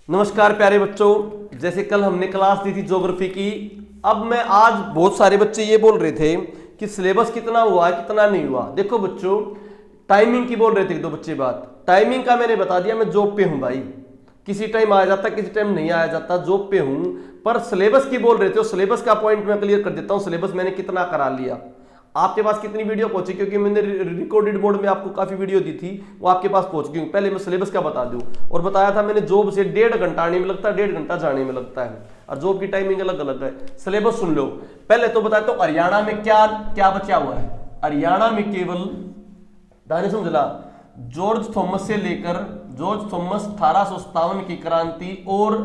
नमस्कार प्यारे बच्चों, जैसे कल हमने क्लास दी थी ज्योग्राफी की। अब मैं आज बहुत सारे बच्चे ये बोल रहे थे कि सिलेबस कितना हुआ कितना नहीं हुआ। देखो बच्चों, टाइमिंग की बोल रहे थे दो बच्चे बात। टाइमिंग का मैंने बता दिया, मैं जॉब पे हूं भाई, किसी टाइम आया जाता किसी टाइम नहीं आया जाता, जॉब पे हूं। पर सिलेबस की बोल रहे थे, सिलेबस का पॉइंट मैं क्लियर कर देता हूं। सिलेबस मैंने कितना करा लिया, आपके पास कितनी वीडियो पहुंची, क्योंकि मैंने रिकॉर्डेड बोर्ड में आपको काफी वीडियो दी थी, वो आपके पास पहुंच गई। पहले मैं सिलेबस का बता दूं, और बताया था मैंने जॉब से 1.5 घंटा आने में लगता है, 1.5 घंटा जाने में लगता है, और जॉब की टाइमिंग अलग अलग है। सिलेबस सुन लो। पहले तो बताता हूं हरियाणा में क्या क्या बचा हुआ है। हरियाणा में केवल दाने समझला जॉर्ज थॉमस से लेकर जॉर्ज थॉमस 1857 की क्रांति और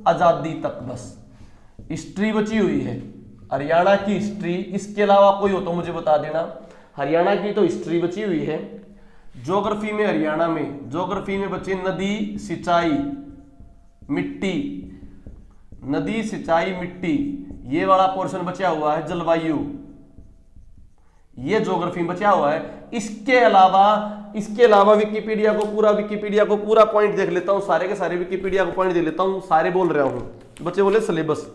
आजादी तक बस हिस्ट्री बची हुई है, हरियाणा की हिस्ट्री। इसके अलावा कोई हो तो मुझे बता देना। हरियाणा की तो हिस्ट्री बची हुई है। ज्योग्राफी में हरियाणा में ज्योग्राफी में बचे नदी, सिंचाई, मिट्टी, नदी, सिंचाई, मिट्टी, ये वाला पोर्शन बचा हुआ है। जलवायु, ये ज्योग्राफी में बचा हुआ है। इसके अलावा विकिपीडिया को पूरा पॉइंट देख लेता हूं, सारे के सारे विकिपीडिया को पॉइंट देख लेता हूं, सारे बोल रहा हूं। बच्चे बोले सिलेबस।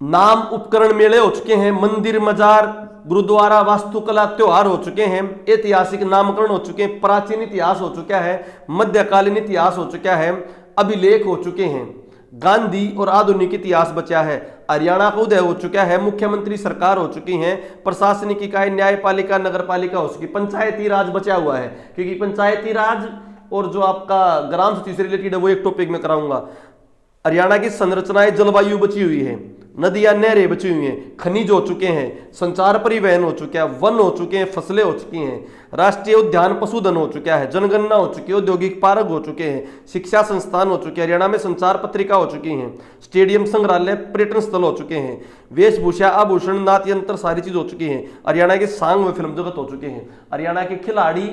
नाम उपकरण मेले हो चुके हैं, मंदिर, मजार, गुरुद्वारा, वास्तुकला, त्योहार हो चुके हैं, ऐतिहासिक नामकरण हो चुके हैं, प्राचीन इतिहास हो चुका है, मध्यकालीन इतिहास हो चुका है, अभिलेख हो चुके हैं, गांधी और आधुनिक इतिहास बचा है, हरियाणा का उदय हो चुका है, मुख्यमंत्री सरकार हो चुकी है, प्रशासनिक इकाई, न्यायपालिका, नगरपालिका हो चुकी, पंचायती राज बचा हुआ है, क्योंकि पंचायती राज और जो आपका ग्राम सचिव से रिलेटेड है वो एक टॉपिक में कराऊंगा। हरियाणा की संरचनाएं, जलवायु बची हुई है, नदियां, नहरें बची हुई हैं, खनिज हो चुके हैं, संचार परिवहन हो चुका है, वन हो चुके हैं, फसलें हो चुकी हैं, राष्ट्रीय उद्यान, पशुधन हो चुका है, जनगणना हो चुकी है, औद्योगिक पार्क हो चुके हैं, शिक्षा संस्थान हो चुके हैं, हरियाणा में संचार पत्रिका हो चुकी हैं, स्टेडियम, संग्रहालय, पर्यटन स्थल हो चुके हैं, वेशभूषा, आभूषण, नाट्य यंत्र, सारी चीज हो चुकी है। हरियाणा के सांग व फिल्म जगत हो चुके हैं। हरियाणा के खिलाड़ी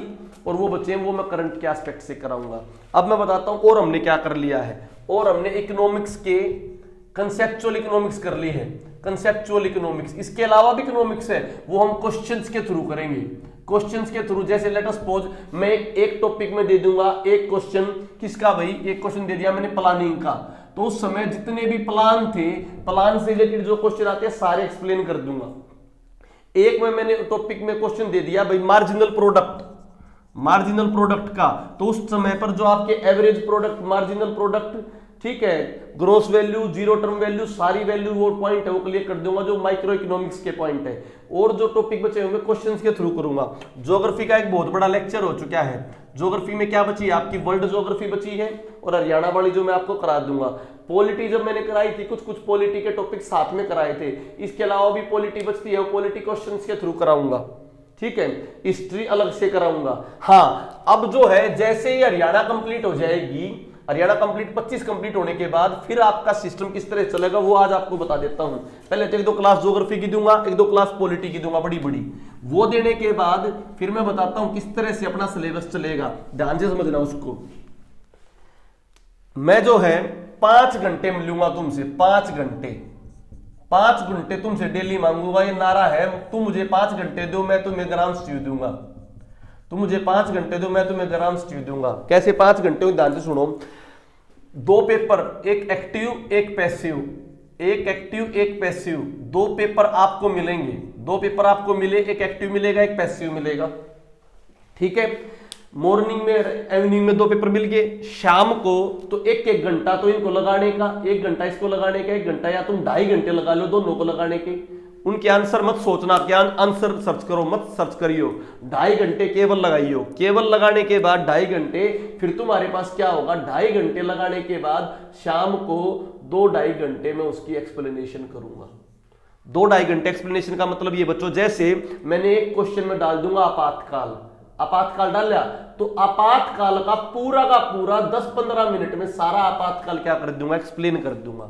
और वो बच्चे हैं, वो मैं करंट के एस्पेक्ट से कराऊंगा। अब मैं बताता हूं और हमने क्या कर लिया है। और हमने इकोनॉमिक्स के कंसेप्चुअल इकोनॉमिक्स कर ली है, कंसेप्चुअल इकोनॉमिक्स। इसके अलावा भी इकोनॉमिक्स है, वो हम क्वेश्चंस के थ्रू करेंगे। क्वेश्चंस के थ्रू, जैसे लेट अस सपोज मैं एक टॉपिक में दे दूंगा एक क्वेश्चन, किसका भाई, एक क्वेश्चन दे दिया मैंने प्लानिंग का, तो उस समय जितने भी प्लान थे, प्लान से रिलेटेड जो क्वेश्चन आते हैं सारे एक्सप्लेन कर दूंगा। एक में मैंने टॉपिक में क्वेश्चन दे दिया भाई मार्जिनल प्रोडक्ट का, तो उस समय पर जो आपके एवरेज प्रोडक्ट, मार्जिनल प्रोडक्ट, ठीक है, gross value, zero term value, सारी वैल्यू, वो पॉइंट है वो क्लियर कर दूंगा, जो माइक्रो इकोनॉमिक्स के पॉइंट है। और जो टॉपिक बचे होंगे क्वेश्चंस के थ्रू करूंगा। ज्योग्राफी का एक बहुत बड़ा लेक्चर हो चुका है। ज्योग्राफी में क्या बची है आपकी, वर्ल्ड ज्योग्राफी बची है, और हरियाणा वाली जो मैं आपको करा दूंगा। पॉलिटी जब मैंने कराई थी, कुछ पॉलिटी के टॉपिक साथ में कराए थे। इसके अलावा भी पॉलिटी बचती है, वो पॉलिटी क्वेश्चंस के थ्रू कराऊंगा, ठीक है। हिस्ट्री अलग से कराऊंगा। हाँ, अब जो है जैसे ही हरियाणा कंप्लीट हो जाएगी, हरियाणा कंप्लीट 25 कंप्लीट होने के बाद फिर आपका सिस्टम किस तरह चलेगा वो आज आपको बता देता हूं। पहले तो 1-2 क्लास ज्योग्राफी की दूंगा, 1-2 क्लास पॉलिटी की दूंगा, बड़ी बड़ी। वो देने के बाद फिर मैं बताता हूं किस तरह से अपना सिलेबस चलेगा, ध्यान से समझना उसको। मैं जो है 5 घंटे मिलूंगा तुमसे, 5 घंटे तुमसे डेली मांगूंगा। ये नारा है, तुम मुझे 5 घंटे दो, मैं तुम्हें ग्राम स्ट्यू दूंगा। तुम मुझे 5 घंटे दो, मैं तुम्हें ग्राम स्ट्यू दूंगा। कैसे 5 घंटे, ध्यान से सुनो। 2 पेपर, एक एक्टिव एक पैसिव, 2 पेपर आपको मिलेंगे। 2 पेपर आपको मिले, एक एक्टिव मिलेगा, एक पैसिव मिलेगा, ठीक है। मॉर्निंग में, इवनिंग में 2 पेपर मिल गए। शाम को तो 1-1 घंटा तो इनको लगाने का, 1 घंटा इसको लगाने का, 1 घंटा या तुम 2.5 घंटे लगा लो दोनों को लगाने के। उनके आंसर मत सोचना, क्या आंसर सर्च करो, मत सर्च करियो। 2.5 घंटे केवल लगाइयो। केवल लगाने के बाद 2.5 घंटे, फिर तुम्हारे पास क्या होगा, 2.5 घंटे लगाने के बाद शाम को 2-2.5 घंटे में उसकी एक्सप्लेनेशन करूंगा। 2-2.5 घंटे एक्सप्लेनेशन का मतलब ये बच्चों, जैसे मैंने एक क्वेश्चन में डाल दूंगा आपातकाल डाल लिया, तो आपातकाल का पूरा 10-15 मिनट में सारा आपातकाल क्या कर दूंगा, एक्सप्लेन कर दूंगा।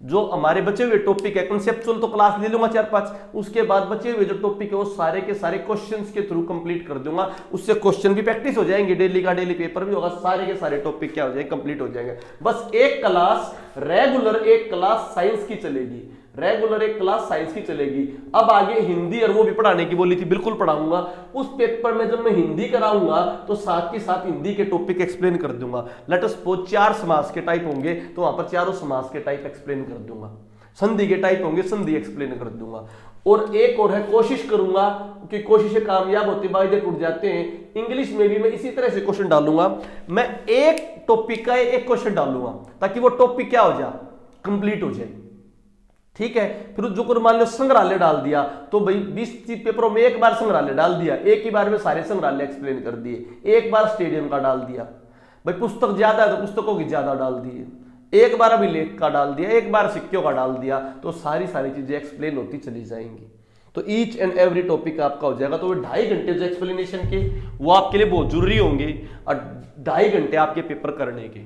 जो हमारे बचे हुए टॉपिक है, कंसेप्चुअल तो क्लास ले लूंगा 4-5, उसके बाद बचे हुए जो टॉपिक है वो सारे के सारे क्वेश्चंस के थ्रू कंप्लीट कर दूंगा। उससे क्वेश्चन भी प्रैक्टिस हो जाएंगे, डेली का डेली पेपर भी होगा, सारे के सारे टॉपिक क्या हो जाएंगे, कंप्लीट हो जाएंगे। बस एक क्लास रेगुलर, एक क्लास साइंस की चलेगी। रेगुलर एक क्लास साइंस की चलेगी। अब आगे हिंदी और वो भी पढ़ाने की बोली थी, बिल्कुल पढ़ाऊंगा। उस पेपर में जब मैं हिंदी कराऊंगा तो साथ के साथ हिंदी के टॉपिक एक्सप्लेन कर दूंगा। लेट अस सपोज 4 समास के टाइप होंगे तो वहां पर चारों समास के टाइप एक्सप्लेन कर दूंगा। संधि के टाइप होंगे, संधि एक्सप्लेन कर दूंगा। और एक और है, कोशिश करूंगा कि कोशिशें कामयाब होती वायदे टूट जाते हैं। इंग्लिश में भी मैं इसी तरह से क्वेश्चन डालूंगा। मैं एक टॉपिक का एक क्वेश्चन डालूंगा ताकि वो टॉपिक क्या हो जाए, कंप्लीट हो जाए। ठीक है, फिर जो मान लो संग्रहालय डाल दिया तो भाई 20 पेपरों में एक बार संग्रहालय डाल दिया, एक ही बार में सारे संग्रहालय एक्सप्लेन कर दिए। एक बार स्टेडियम का डाल दिया, भाई पुस्तक ज्यादा है तो पुस्तकों की ज्यादा डाल दिए। एक बार अभिलेख का डाल दिया, एक बार सिक्कों का डाल दिया, तो सारी चीजें एक्सप्लेन होती चली जाएंगी। तो ईच एंड एवरी टॉपिक आपका हो जाएगा। तो वो 2.5 घंटे जो एक्सप्लेनेशन के वो आपके लिए बहुत जरूरी होंगे और 2.5 घंटे आपके पेपर करने के।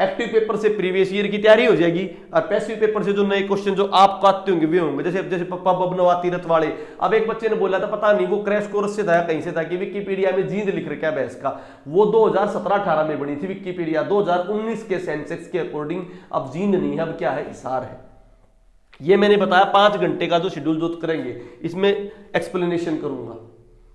एक्टिव पेपर से प्रीवियस ईयर की तैयारी हो जाएगी और पैसिव पेपर से जो नए क्वेश्चन जो आपको आते होंगे वे होंगे। जैसे पप्पा बबनवा तीरथ वाले, अब एक बच्चे ने बोला था, पता नहीं वो क्रैश कोर्स से था कहीं से था, कि विकिपीडिया में जींद लिख रखा है भैंस का। वो 2017-18 में बनी थी विकिपीडिया, 2019 के सेंसेक्स के अकॉर्डिंग अब जींद नहीं है, अब क्या है, इसार है। ये मैंने बताया 5 घंटे का जो शेड्यूल जो करेंगे इसमें एक्सप्लेनेशन करूंगा।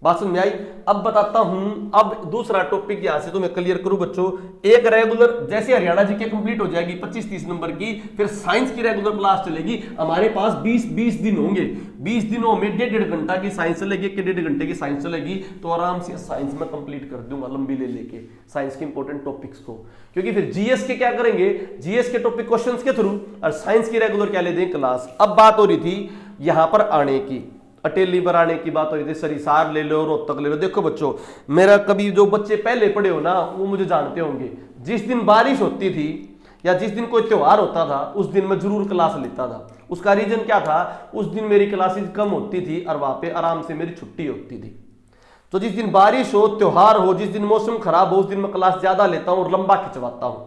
बात समझ में आई? अब बताता हूं, अब दूसरा टॉपिक यहां से तो मैं क्लियर करूं बच्चों। एक रेगुलर, जैसे हरियाणा जी के कंप्लीट हो जाएगी 25-30 नंबर की, फिर साइंस की रेगुलर क्लास चलेगी। हमारे पास 20 दिन होंगे, 20 दिनों में 1.5 घंटा की साइंस चलेगी, 1.5 घंटे की साइंस चलेगी। तो आराम से साइंस में कंप्लीट कर दूंगा लंबी ले लेके साइंस के इंपॉर्टेंट टॉपिक्स को, क्योंकि फिर जीएस के क्या करेंगे, जीएस के टॉपिक क्वेश्चंस के थ्रू, और साइंस की रेगुलर क्या ले दें, क्लास। अब बात हो रही थी यहां पर आने की, अटेली पर आने की बात हो रही थी, सरिसार ले लो, रोहतक ले लो। देखो बच्चों, मेरा कभी जो बच्चे पहले पढ़े हो ना वो मुझे जानते होंगे, जिस दिन बारिश होती थी या जिस दिन कोई त्योहार होता था उस दिन मैं जरूर क्लास लेता था। उसका रीजन क्या था, उस दिन मेरी क्लासेस कम होती थी और वहां पे आराम से मेरी छुट्टी होती थी। तो जिस दिन बारिश हो, त्योहार हो, जिस दिन मौसम खराब हो, उस दिन मैं क्लास ज्यादा लेता हूं और लंबा खिंचवाता हूं।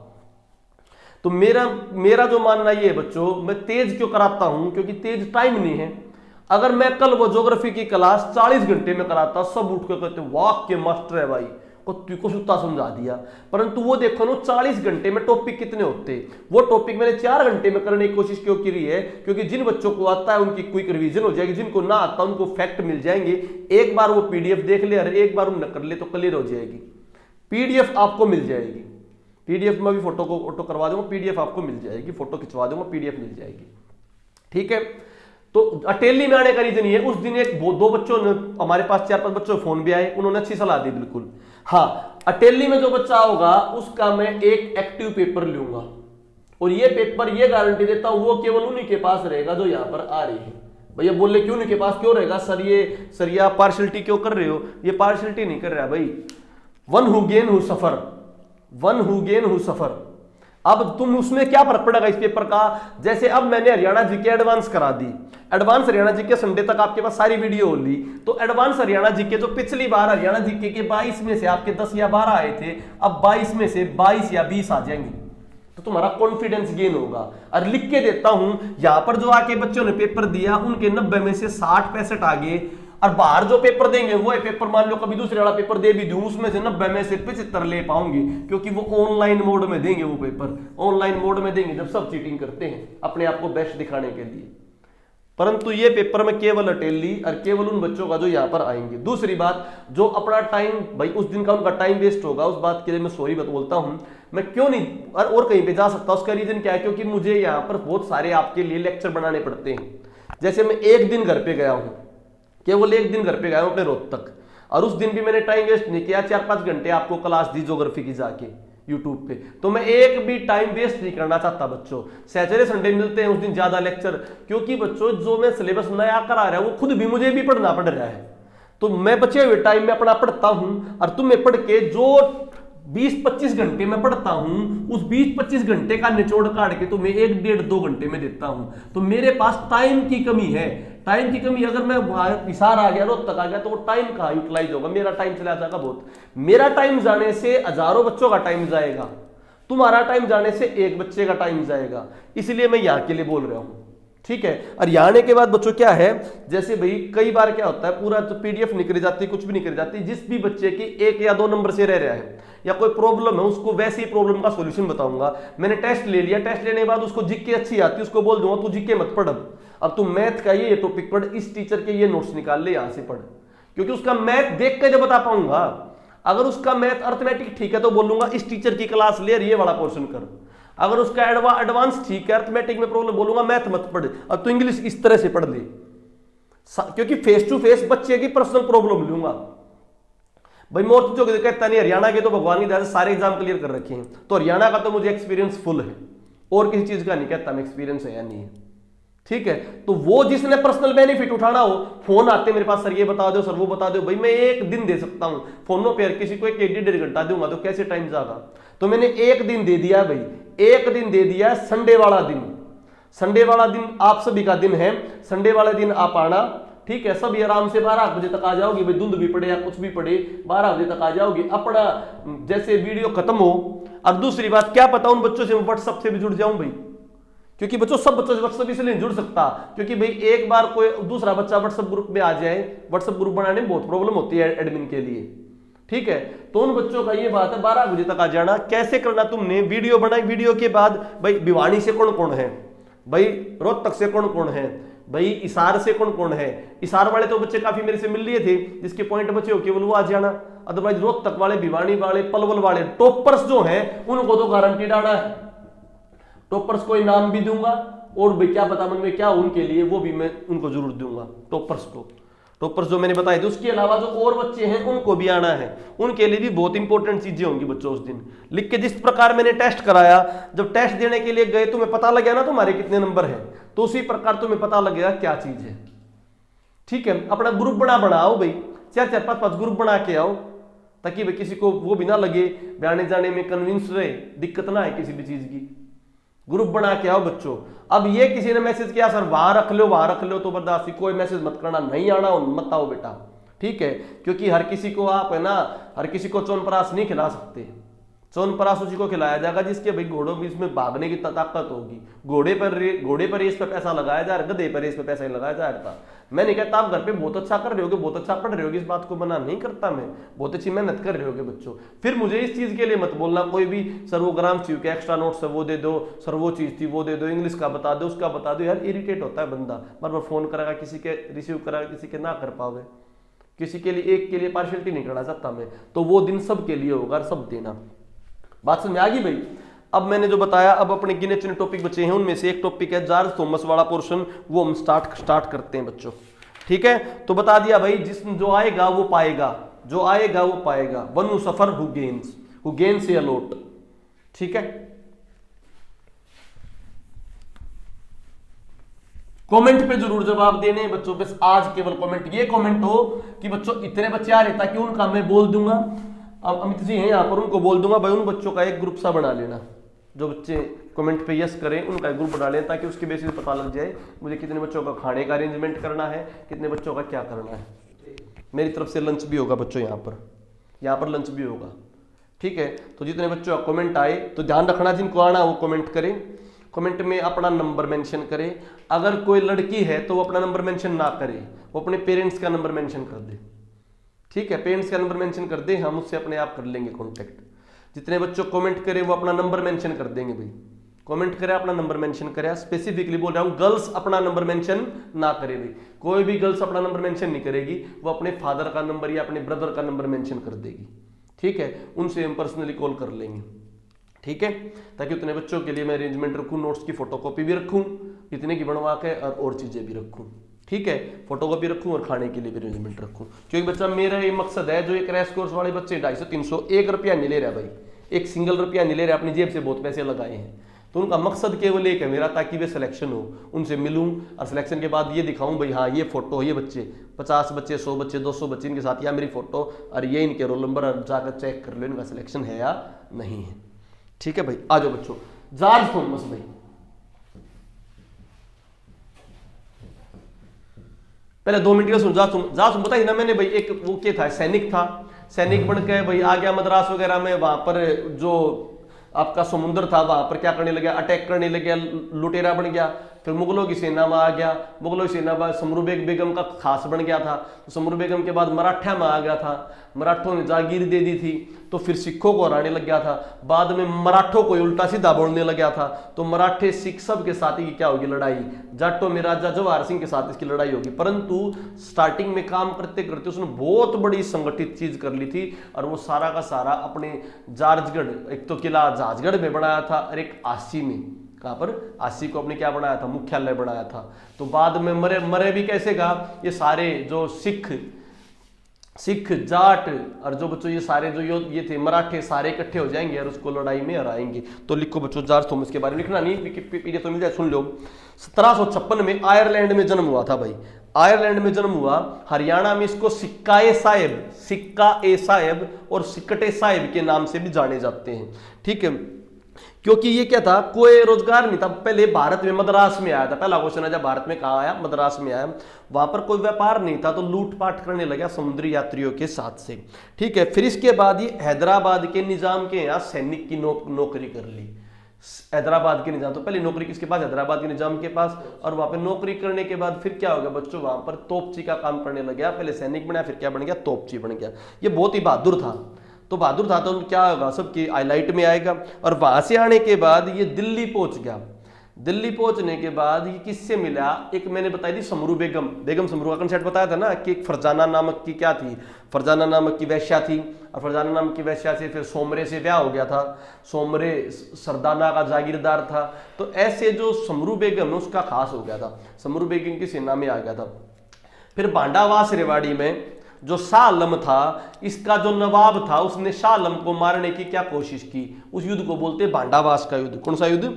तो मेरा जो मानना ये है बच्चों, मैं तेज क्यों कराता हूं, क्योंकि तेज टाइम नहीं है। अगर मैं कल वो ज्योग्राफी की क्लास 40 घंटे में कराता, सब उठ कर कहते वाह के मास्टर है भाई, को सुत्ता समझा दिया। परंतु वो देखो ना 40 घंटे में टॉपिक कितने होते, वो टॉपिक मैंने 4 घंटे में करने की कोशिश क्यों की रही है, क्योंकि जिन बच्चों को आता है उनकी क्विक रिवीजन हो जाएगी, जिनको ना आता उनको फैक्ट मिल जाएंगे। एक बार वो पीडीएफ देख ले और एक बार उन्हें कर ले तो क्लियर हो जाएगी। पीडीएफ आपको मिल जाएगी, पीडीएफ में भी फोटो को ऑटो करवा दूंगा, पीडीएफ आपको मिल जाएगी, फोटो खिंचवा दूंगा, पीडीएफ मिल जाएगी। ठीक है, तो अटेली में आने का रीजन ये, उस दिन एक दो बच्चों ने हमारे पास 4-5 बच्चों के फोन भी आए, उन्होंने अच्छी सलाह दी बिल्कुल। हाँ, अटेली में जो बच्चा होगा उसका मैं एक एक्टिव पेपर लूंगा और ये पेपर ये गारंटी देता हूं वो केवल उन्हीं के पास रहेगा जो यहां पर आ रही है। भैया बोले क्यों उन्हीं के पास क्यों रहेगा सर, ये आप पार्शलिटी क्यों कर रहे हो? ये पार्शलिटी नहीं कर रहा भाई, one who gain who suffer, one who gain who suffer. अब तुम उसमें क्या फर्क पड़ेगा इस पेपर का, जैसे अब मैंने हरियाणा जीके एडवांस करा दी, एडवांस हरियाणा जीके संडे तक आपके पास सारी वीडियो हो ली, तो एडवांस हरियाणा जीके जो पिछली बार हरियाणा जीके के 22 में से आपके 10 या 12 आए थे, अब 22 में से 22 या 20 आ जाएंगे, तो तुम्हारा कॉन्फिडेंस गेन होगा। और लिख के देता हूं, यहां पर जो आके बच्चों ने पेपर दिया उनके 90 में से 60-65 आ गए, और बाहर जो पेपर देंगे वो पेपर मान लो कभी दूसरे वाला पेपर दे भी दूं, उसमें से 90 में से 75 ले पाऊंगी, क्योंकि वो ऑनलाइन मोड में देंगे, वो पेपर ऑनलाइन मोड में देंगे जब सब चीटिंग करते हैं अपने आप को बेस्ट दिखाने के लिए। परंतु ये पेपर में केवल अटेली और केवल उन बच्चों का जो यहां पर आएंगे। दूसरी बात, जो अपना टाइम भाई उस दिन का उनका टाइम वेस्ट होगा, उस बात के लिए मैं सॉरी बोलता हूं। मैं क्यों नहीं और कहीं पे जा सकता, उसका रीजन क्या है, क्योंकि मुझे यहाँ पर बहुत सारे आपके लिए लेक्चर बनाने पड़ते हैं। जैसे मैं एक दिन घर पे गया हूं, केवल एक दिन घर पे गया हूं अपने रोहतक, और उस दिन भी मैंने टाइम वेस्ट नहीं किया, 4-5 घंटे आपको क्लास दी ज्योग्राफी की जाके यूट्यूब पे, तो मैं एक भी टाइम वेस्ट नहीं करना चाहता बच्चों। सैटरडे संडे मिलते हैं उस दिन ज्यादा लेक्चर, क्योंकि बच्चों जो मैं सिलेबस नया करा रहा हूं वो खुद भी मुझे भी पढ़ना पड़ रहा है, तो मैं बचे हुए टाइम में अपना पढ़ता हूं, और तुम्हें पढ़ के जो 20-25 घंटे में पढ़ता हूं, उस 20-25 घंटे का निचोड़ काट के तुम्हें 1-1.5-2 घंटे में देता हूं। तो मेरे पास टाइम की कमी है, टाइम की कमी। अगर मैं हिसार आ गया, रोहतक आ गया, तो वो टाइम कहां यूटिलाइज होगा, मेरा टाइम चला जाएगा बहुत। मेरा टाइम जाने से हजारों बच्चों का टाइम जाएगा, तुम्हारा टाइम जाने से एक बच्चे का टाइम जाएगा, इसलिए मैं यहां के लिए बोल रहा हूं। ठीक है, और यहाँ आने के बाद बच्चों क्या है, जैसे भाई कई बार क्या होता है, पूरा तो पीडीएफ निकल जाती, कुछ भी निकल जाती, जिस भी बच्चे की 1 या 2 नंबर से रह रहा है या कोई प्रॉब्लम है, उसको वैसे ही प्रॉब्लम का सॉल्यूशन बताऊंगा। मैंने टेस्ट ले लिया, टेस्ट लेने के बाद उसको जीके अच्छी आती है, उसको बोल दूंगा तू जीके मत पढ़, अब तू मैथ का ये टॉपिक पढ़, इस टीचर के ये नोट्स निकाल ले, यहां से पढ़, क्योंकि उसका मैथ देख के जब बता पाऊंगा। अगर उसका मैथ अर्थमेटिक ठीक है तो बोलूंगा इस टीचर की क्लास ले, ये वाला पोर्शन कर। अगर उसका एडवांस ठीक है, अर्थमेटिक में प्रॉब्लम, बोलूंगा मैथ मत पढ़, अब तो इंग्लिश इस तरह से पढ़ ले, क्योंकि फेस टू फेस बच्चे की पर्सनल प्रॉब्लम लूंगा भाई। मैं और चीजों कहता नहीं, हरियाणा के तो भगवान की दया से सारे एग्जाम क्लियर कर रखे हैं, तो हरियाणा का तो मुझे एक्सपीरियंस फुल है, और किसी चीज का नहीं कहता मैं एक्सपीरियंस है या नहीं है, ठीक है। तो वो जिसने पर्सनल बेनिफिट उठाना हो, फोन आते मेरे पास, सर ये बता दो, सर वो बता दो, भाई मैं एक दिन दे सकता हूं फोनों पे, किसी को एक 1.5 घंटा दूंगा तो कैसे टाइम जाएगा। तो मैंने एक दिन दे दिया भाई, एक दिन दे दिया, संडे वाला दिन। संडे वाला दिन आप सभी का दिन है, संडे वाले दिन आप आना, ठीक है। सभी आराम से 12 बजे तक आ जाओगी भाई, धुंध भी पड़े या कुछ भी पड़े, 12 बजे तक आ जाओगी, अपना जैसे वीडियो खत्म हो। और दूसरी बात, क्या पता उन बच्चों से व्हाट्सएप से भी जुड़ जाऊं भाई, क्योंकि बच्चों सब बच्चों से व्हाट्सएप इसलिए नहीं जुड़ सकता क्योंकि भाई एक बार कोई दूसरा बच्चा व्हाट्सएप ग्रुप में आ जाए, व्हाट्सएप ग्रुप बनाने में बहुत प्रॉब्लम होती है एडमिन के लिए, ठीक है। तो उन बच्चों का ये बात है 12 बजे तक आ जाना। कैसे करना, तुमने वीडियो बनाई, वीडियो के बाद भाई भिवानी से कौन कौन है, भाई रोहतक से कौन कौन है, भाई इसार से कौन कौन है। इसार वाले तो बच्चे काफी मेरे से मिल लिए थे, जिसके पॉइंट बचे हो केवल वो आ जाना। अदरवाइज रोहतक वाले, भिवानी वाले, पलवल वाले टॉपर्स जो हैं उनको तो गारंटीड आना है। टॉपर्स को इनाम भी दूंगा, और भाई क्या पता मन में क्या उनके लिए, वो भी मैं उनको जरूर दूंगा टॉपर्स को। टॉपर्स जो मैंने बताए थे, उसके अलावा जो और बच्चे हैं उनको भी आना है, उनके लिए भी बहुत इंपॉर्टेंट चीजें होंगी बच्चों उस दिन लिख के। जिस प्रकार मैंने टेस्ट कराया, जब टेस्ट देने के लिए गए तुम्हें पता लग गया ना तुम्हारे कितने नंबर है, तो उसी प्रकार तुम्हें पता लगेगा क्या चीज है, ठीक है। अपना ग्रुप बनाओ भाई, 4-4, 5-5 ग्रुप बना के आओ, ताकि भाई किसी को वो भी ना लगे, आने जाने में कन्विंस रहे, दिक्कत ना है किसी भी चीज की। ग्रुप बना के आओ बच्चों। अब ये किसी ने मैसेज किया सर वहां रख लो, तो बर्दाश्त, कोई मैसेज मत करना, नहीं आना मत आओ बेटा, ठीक है। क्योंकि हर किसी को आप है ना, हर किसी को चौनप्राश नहीं खिला सकते। चौनप्राश उसी को खिलाया जाएगा जिसके भाई घोड़ों में इसमें भागने की ताकत होगी। घोड़े पर रेस पे पैसा लगाया जा रहा है, गधे पर रेस पे पैसा ही लगाया जा रहा था। मैं नहीं कहता आप घर पे बहुत अच्छा कर रहे होगे, बहुत अच्छा पढ़ रहे होगे, इस बात को मना नहीं करता मैं, बहुत अच्छी मेहनत कर रहे होगे बच्चों। फिर मुझे इस चीज के लिए मत बोलना कोई भी, सर वो ग्राम चाहिए के एक्स्ट्रा नोट्स है वो दे दो, सर वो चीज थी वो दे दो, इंग्लिश का बता दो, उसका बता दो। यार इरिटेट होता है बंदा, बार बार फोन करेगा, किसी के रिसीव करेगा, किसी के ना कर पाओगे, किसी के लिए एक के लिए पार्शियलिटी नहीं करना चाहता मैं। तो वो दिन सबके लिए होगा, सब देना। बात समझ में आ गई भाई। अब मैंने जो बताया, अब अपने गिने चुने टॉपिक बचे हैं, उनमें से एक टॉपिक है जॉर्ज थॉमस वाला पोर्शन, वो हम स्टार्ट करते हैं बच्चों, ठीक है। तो बता दिया भाई, जो आएगा वो पाएगा, जो आएगा वो पाएगा। One who suffer who gains a lot, ठीक है। कमेंट पे जरूर जवाब देने बच्चों, बस आज केवल कमेंट, ये कमेंट हो कि बच्चों इतने बच्चे आ रहे, ताकि उनका मैं बोल दूंगा। अब अमित जी हैं यहाँ पर, उनको बोल दूंगा भाई उन बच्चों का एक ग्रुप सा बना लेना, जो बच्चे कमेंट पे यस करें उनका एक ग्रुप बना लें, ताकि उसके बेसिस पता लग जाए मुझे कितने बच्चों का खाने का अरेंजमेंट करना है, कितने बच्चों का क्या करना है। मेरी तरफ से लंच भी होगा बच्चों, यहाँ पर लंच भी होगा, ठीक है। तो जितने बच्चों का कमेंट आए तो ध्यान रखना, जिनको आना वो कमेंट करें, कमेंट में अपना नंबर मेंशन करें। अगर कोई लड़की है तो वो अपना नंबर मेंशन ना करे, वो अपने पेरेंट्स का नंबर मेंशन कर दे, ठीक है। पेरेंट्स का नंबर मेंशन कर दे, हम उससे अपने आप कर लेंगे कांटेक्ट। जितने बच्चों कमेंट करें वो अपना नंबर मेंशन कर देंगे भाई, कमेंट करे अपना नंबर मेंशन करे। स्पेसिफिकली बोल रहा हूं, गर्ल्स अपना नंबर मेंशन ना करे भाई, कोई भी गर्ल्स अपना नंबर मेंशन नहीं करेगी, वो अपने फादर का नंबर या अपने ब्रदर का नंबर मेंशन कर देगी, ठीक है। उनसे हम पर्सनली कॉल कर लेंगे, ठीक है। ताकि उतने बच्चों के लिए मैं अरेंजमेंट रखूं, नोट्स की फोटोकॉपी भी रखूं, इतने की बनवा के, और चीजें भी रखूं, ठीक है। फोटोकॉपी रखूं और खाने के लिए भी अरेंजमेंट रखूं, क्योंकि बच्चा मेरा ये मकसद है, जो एक क्रैश कोर्स वाले बच्चे 250-300 1 रुपया नहीं ले रहा भाई, एक सिंगल रुपया नहीं ले रहा, अपनी जेब से बहुत पैसे लगाए हैं। तो उनका मकसद केवल एक है मेरा, ताकि वे सिलेक्शन हो, उनसे मिलूं और सिलेक्शन के बाद ये दिखाऊं भाई हाँ ये फोटो, ये बच्चे 50 बच्चे 100 बच्चे 200 बच्चे इनके साथ, या मेरी फोटो और ये इनके रोल नंबर, जाकर चेक कर लो इनका सिलेक्शन है या नहीं है, ठीक है भाई। आ जाओ बच्चों, जॉर्ज थॉमस भाई, पहले 2 मिनट का सुन। जॉर्ज बताइए ना मैंने भाई, एक वो क्या था, सैनिक था, सैनिक बन के भाई आ गया मद्रास वगैरह में, वहां पर जो आपका समुद्र था वहां पर क्या करने लगा, अटैक करने लग गया, लुटेरा बन गया, फिर मुगलों की सेना में आ गया, मुगलों की सेना में समरू बेगम का खास बन गया था। तो समरू बेगम के बाद मराठा में आ गया था, मराठों ने जागीर दे दी थी, तो फिर सिखों को हराने लग गया था। बाद में मराठों को उल्टा सीधा बोलने लग गया था। तो मराठे सिख सब के साथ ही क्या होगी लड़ाई, जाटों में राजा जवाहर सिंह के साथ इसकी लड़ाई होगी। परंतु स्टार्टिंग में काम करते करते उसने बहुत बड़ी संगठित चीज कर ली थी, और वो सारा का सारा अपने जारजगढ़, एक तो किला जाजगढ़ में बनाया था और एक आसी में, कहां पर, आसी को अपने क्या बनाया था, मुख्यालय बनाया था। तो बाद में मरे भी कैसे गा, ये सारे जो सिख जाट और जो बच्चों ये सारे जो ये थे मराठे सारे इकट्ठे हो जाएंगे और उसको लड़ाई में हराएंगे। तो लिखो बच्चों, जॉर्ज थॉमस के बारे में लिखना नहीं, विकिपीडिया तो मिल जाए, सुन लो। 1756 में आयरलैंड में जन्म हुआ था भाई, आयरलैंड में जन्म हुआ। हरियाणा में इसको सिक्का ए साहेब और सिक्कटे साहेब के नाम से भी जाने जाते हैं, ठीक है। क्योंकि ये क्या था, कोई रोजगार नहीं था। पहले भारत में मद्रास में आया था, पहला क्वेश्चन है जब भारत में कहा आया, मद्रास में आया, वहां पर कोई व्यापार नहीं था, तो लूटपाट करने लगा समुद्री यात्रियों के साथ से, ठीक है। फिर इसके बाद ये हैदराबाद के निजाम के यहाँ सैनिक की नौकरी कर ली। हैदराबाद के निजाम, तो पहले नौकरी किसके पास, हैदराबाद के निजाम के पास। और वहां पे नौकरी करने के बाद फिर क्या हो गया बच्चों, वहां पर तोपची का काम करने लग गया। पहले सैनिक बना, फिर क्या बन गया, तोपची बन गया। ये बहुत ही बहादुर था, तो बहादुर था तो क्या होगा, सबकी हाईलाइट में आएगा। और वहां से आने के बाद ये दिल्ली पहुंच गया। दिल्ली पहुंचने के बाद ये किससे मिला, एक मैंने बताई थी समरू बेगम समरू का कंसेप्ट बताया था ना, कि एक फरजाना नामक की क्या थी, फरजाना नामक की वैश्या थी, और फरजाना नामक की वैश्या से फिर सोमरे से ब्याह हो गया था। सोमरे सरदाना का जागीरदार था। तो ऐसे जो समरू बेगम है उसका खास हो गया था, समरू बेगम की सेना में आ गया था। फिर भांडावास रेवाड़ी में जो शाह आलम था, इसका जो नवाब था, उसने शाह आलम को मारने की क्या कोशिश की, उस युद्ध को बोलते हैं भांडावास का युद्ध। कौन सा युद्ध,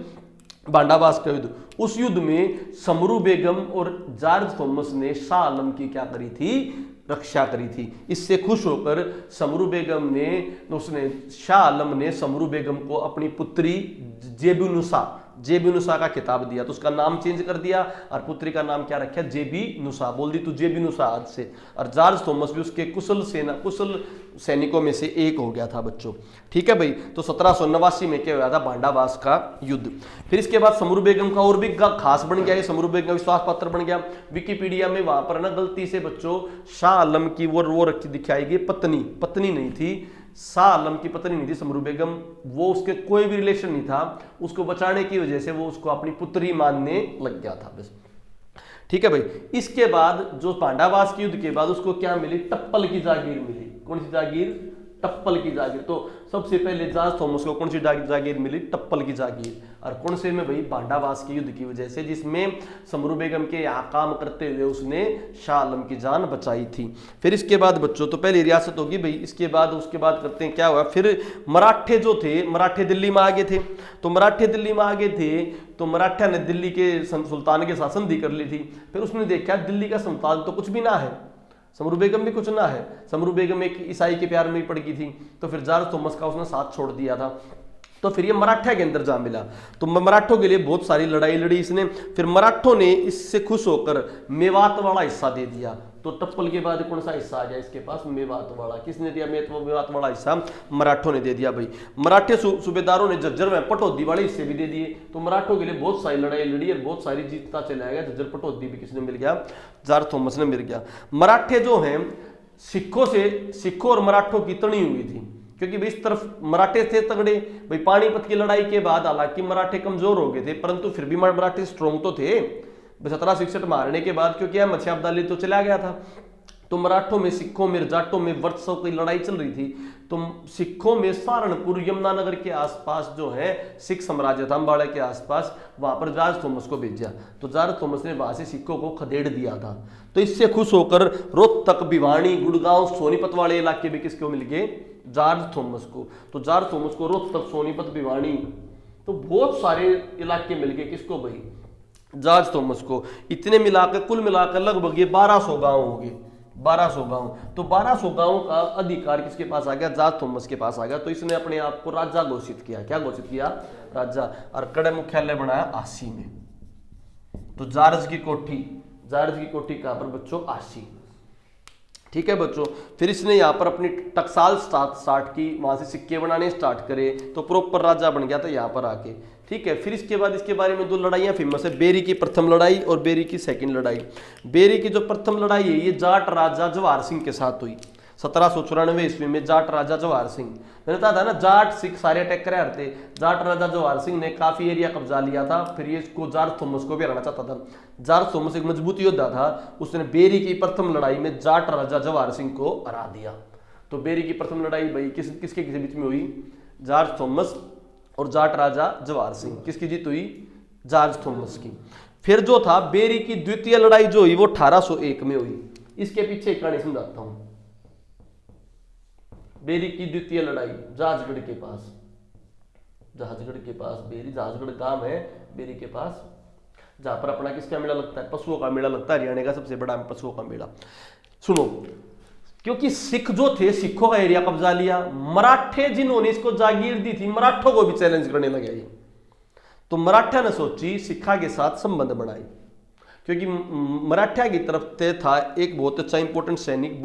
भांडावास का युद्ध। उस युद्ध में समरू बेगम और जॉर्ज थॉमस ने शाह आलम की क्या करी थी, रक्षा करी थी। इससे खुश होकर समरू बेगम ने, उसने शाह आलम ने समरू बेगम को अपनी पुत्री जेबी नुसा का खिताब दिया, तो उसका नाम चेंज कर दिया और पुत्री का नाम क्या रखा, जेबी नुसा, बोल दी तू जेबी नुसा आज से। और जॉर्ज थॉमस भी उसके कुशल सैनिकों में से एक हो गया था बच्चों, ठीक है भाई। तो 1789 में क्या हुआ था, भांडावास का युद्ध। फिर इसके बाद समरू बेगम का और भी खास बन गया, समरू बेगम का विश्वास पात्र बन गया। विकिपीडिया में वहां पर ना गलती से बच्चों शाह आलम की वो रखी दिखाई गई, पत्नी नहीं थी, शाह आलम की पत्नी नहीं थी समरू बेगम, वो उसके कोई भी रिलेशन नहीं था। उसको बचाने की वजह से वो उसको अपनी पुत्री मानने लग गया था बस, ठीक है भाई। इसके बाद जो पांडावास के युद्ध के बाद उसको क्या मिली, टप्पल की जागीर मिली। कौन सी जागीर, टप्पल की जागीर। तो सबसे पहले जॉर्ज थॉमस को कौन सी जागीर मिली, टप्पल की जागीर। और कौन से में भाई, भांडावास के युद्ध की वजह से, जिसमें समरू बेगम के यहाँ काम करते हुए उसने शाह आलम की जान बचाई थी। फिर इसके बाद बच्चों, तो पहली रियासत होगी भाई, उसके बाद करते हैं क्या हुआ। फिर मराठे जो थे, मराठे दिल्ली में आ गए थे। तो मराठे दिल्ली में आ गए थे, तो मराठा ने दिल्ली के सुल्तान के साथ संधि कर ली थी। फिर उसने देखा दिल्ली का सुल्तान तो कुछ भी ना है, समरू बेगम भी कुछ ना है। समरू बेगम एक ईसाई के प्यार में पड़ गई थी, तो फिर जॉर्ज थॉमस का उसने साथ छोड़ दिया था। तो फिर ये मराठा के अंदर जा मिला, तो मराठों के लिए बहुत सारी लड़ाई लड़ी इसने। फिर मराठों ने इससे खुश होकर मेवात वाला हिस्सा दे दिया। तो टप्पल के बाद कौन सा हिस्सा आ गया इसके पास, मेवात वाला। किसने दिया, मेवात वाला हिस्सा मराठों ने दे दिया भाई। मराठे सूबेदारों ने झज्जर में पटौदी वाले हिस्से भी दे दिए। तो मराठों के लिए बहुत सारी लड़ाई लड़ी और बहुत सारी जीतता चला गया। झज्जर पटौदी भी किसने मिल गया, जॉर्ज थॉमस ने मिल गया। मराठे जो हैं सिखों और मराठों की तनी हुई थी, क्योंकि भाई इस तरफ मराठे थे तगड़े भाई। पानीपत की लड़ाई के बाद हालांकि मराठे कमजोर हो गए थे, परंतु फिर भी मराठे स्ट्रॉन्ग तो थे 1761 मारने के बाद, क्योंकि अहमद शाह अब्दाली तो चला गया था। तो मराठों में, सिखों में, जाटों में वर्षों की लड़ाई चल रही थी। तो सिखों में सहारनपुर यमुनानगर के आसपास जो है सिख साम्राज्य था, अम्बाड़े के आसपास, वहां पर जॉर्ज थॉमस को भेजा। तो जॉर्ज थॉमस ने वहां से सिखों को खदेड़ दिया था। तो इससे खुश होकर रोहतक, भिवानी, गुड़गांव, सोनीपत वाले इलाके भी किसको मिल गए, जॉर्ज थॉमस को। तो जॉर्ज थॉमस को रोहतक, सोनीपत, भिवानी, तो बहुत सारे इलाके मिल गए किसको भाई, जॉर्ज थॉमस को। इतने मिलाकर, कुल मिलाकर लगभग ये 1200 गांव हो गए, 1200 गांव। तो 1200 गांव का अधिकार किसके पास आ गया, जॉर्ज थॉमस के पास आ गया। तो इसने अपने आप को राजा घोषित किया। क्या घोषित किया, राजा। और कड़े मुख्यालय बनाया आसी में। तो जॉर्ज की कोठी कहां पर बच्चों, आसी, ठीक है बच्चों। फिर इसने यहाँ पर अपनी टकसाल स्टार्ट की, वहां से सिक्के बनाने स्टार्ट करे, तो प्रॉपर राजा बन गया था यहाँ पर आके। ठीक है, फिर इसके बाद इसके बारे में दो लड़ाइयाँ फेमस है, बेरी की प्रथम लड़ाई और बेरी की सेकंड लड़ाई। बेरी की जो प्रथम लड़ाई है ये जाट राजा जवाहर सिंह के साथ हुई 1794 ईस्वी में। जाट राजा जवाहर सिंह, मैंने कहा था ना जाट सिख सारे अटैक करे थे। जाट राजा जवाहर सिंह ने काफी एरिया कब्जा लिया था, फिर ये इसको जॉर्ज थॉमस को भी हराना चाहता था। जॉर्ज थॉमस एक मजबूत योद्धा था, उसने बेरी की प्रथम लड़ाई में जाट राजा जवाहर सिंह को हरा दिया। तो बेरी की प्रथम लड़ाई भाई किसके बीच में हुई? जॉर्ज थॉमस और जाट राजा जवाहर सिंह। किसकी जीत हुई? जॉर्ज थॉमस की। फिर जो था बेरी की द्वितीय लड़ाई जो हुई वो 1801 में हुई। इसके पीछे एक कहानी समझाता हूं। बेरी की द्वितीय लड़ाई जहाजगढ़ के पास, बेरी जहाजगढ़ गांव है बेरी के पास, जहां पर अपना किसका मेला लगता है? पशुओं का मेला लगता है, हरियाणा का सबसे बड़ा पशुओं का मेला। सुनो, क्योंकि सिख जो थे सिखों का एरिया कब्जा लिया, मराठे जिन्होंने इसको जागीर दी थी मराठों को भी चैलेंज करने लगे ये। तो मराठा ने सोची सिखा के साथ संबंध बनाई, क्योंकि मराठा की तरफ से था एक बहुत अच्छा इंपॉर्टेंट सैनिक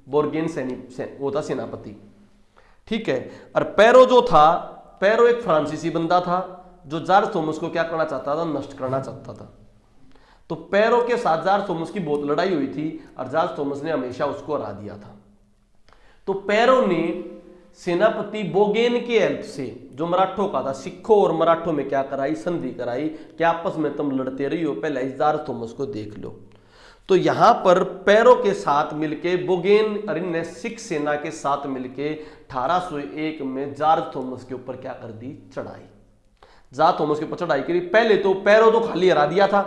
बोर्गेन सैनिक, वो था सेनापति। ठीक है, और पैरो जो था, पैरो एक फ्रांसीसी बंदा था जो जॉर्ज थॉमस को क्या करना चाहता था? नष्ट करना चाहता था। तो पैरो के साथ जॉर्ज थॉमस की बहुत लड़ाई हुई थी और जॉर्ज थॉमस ने हमेशा उसको हरा दिया था। तो पैरो ने सेनापति बोगेन के हेल्प से, जो मराठों का था, सिखों और मराठों में क्या कराई? संधि कराई कि आपस में तुम लड़ते रही हो, पहले जॉर्ज थॉमस को देख लो। तो यहां पर पैरो के साथ मिलके बोगेन अरिन ने सिख सेना के साथ मिलके 1801 में जॉर्ज थॉमस के ऊपर क्या कर दी? चढ़ाई। जॉर्ज थॉमस के ऊपर चढ़ाई करी। पहले तो पैरो तो खाली हरा दिया था,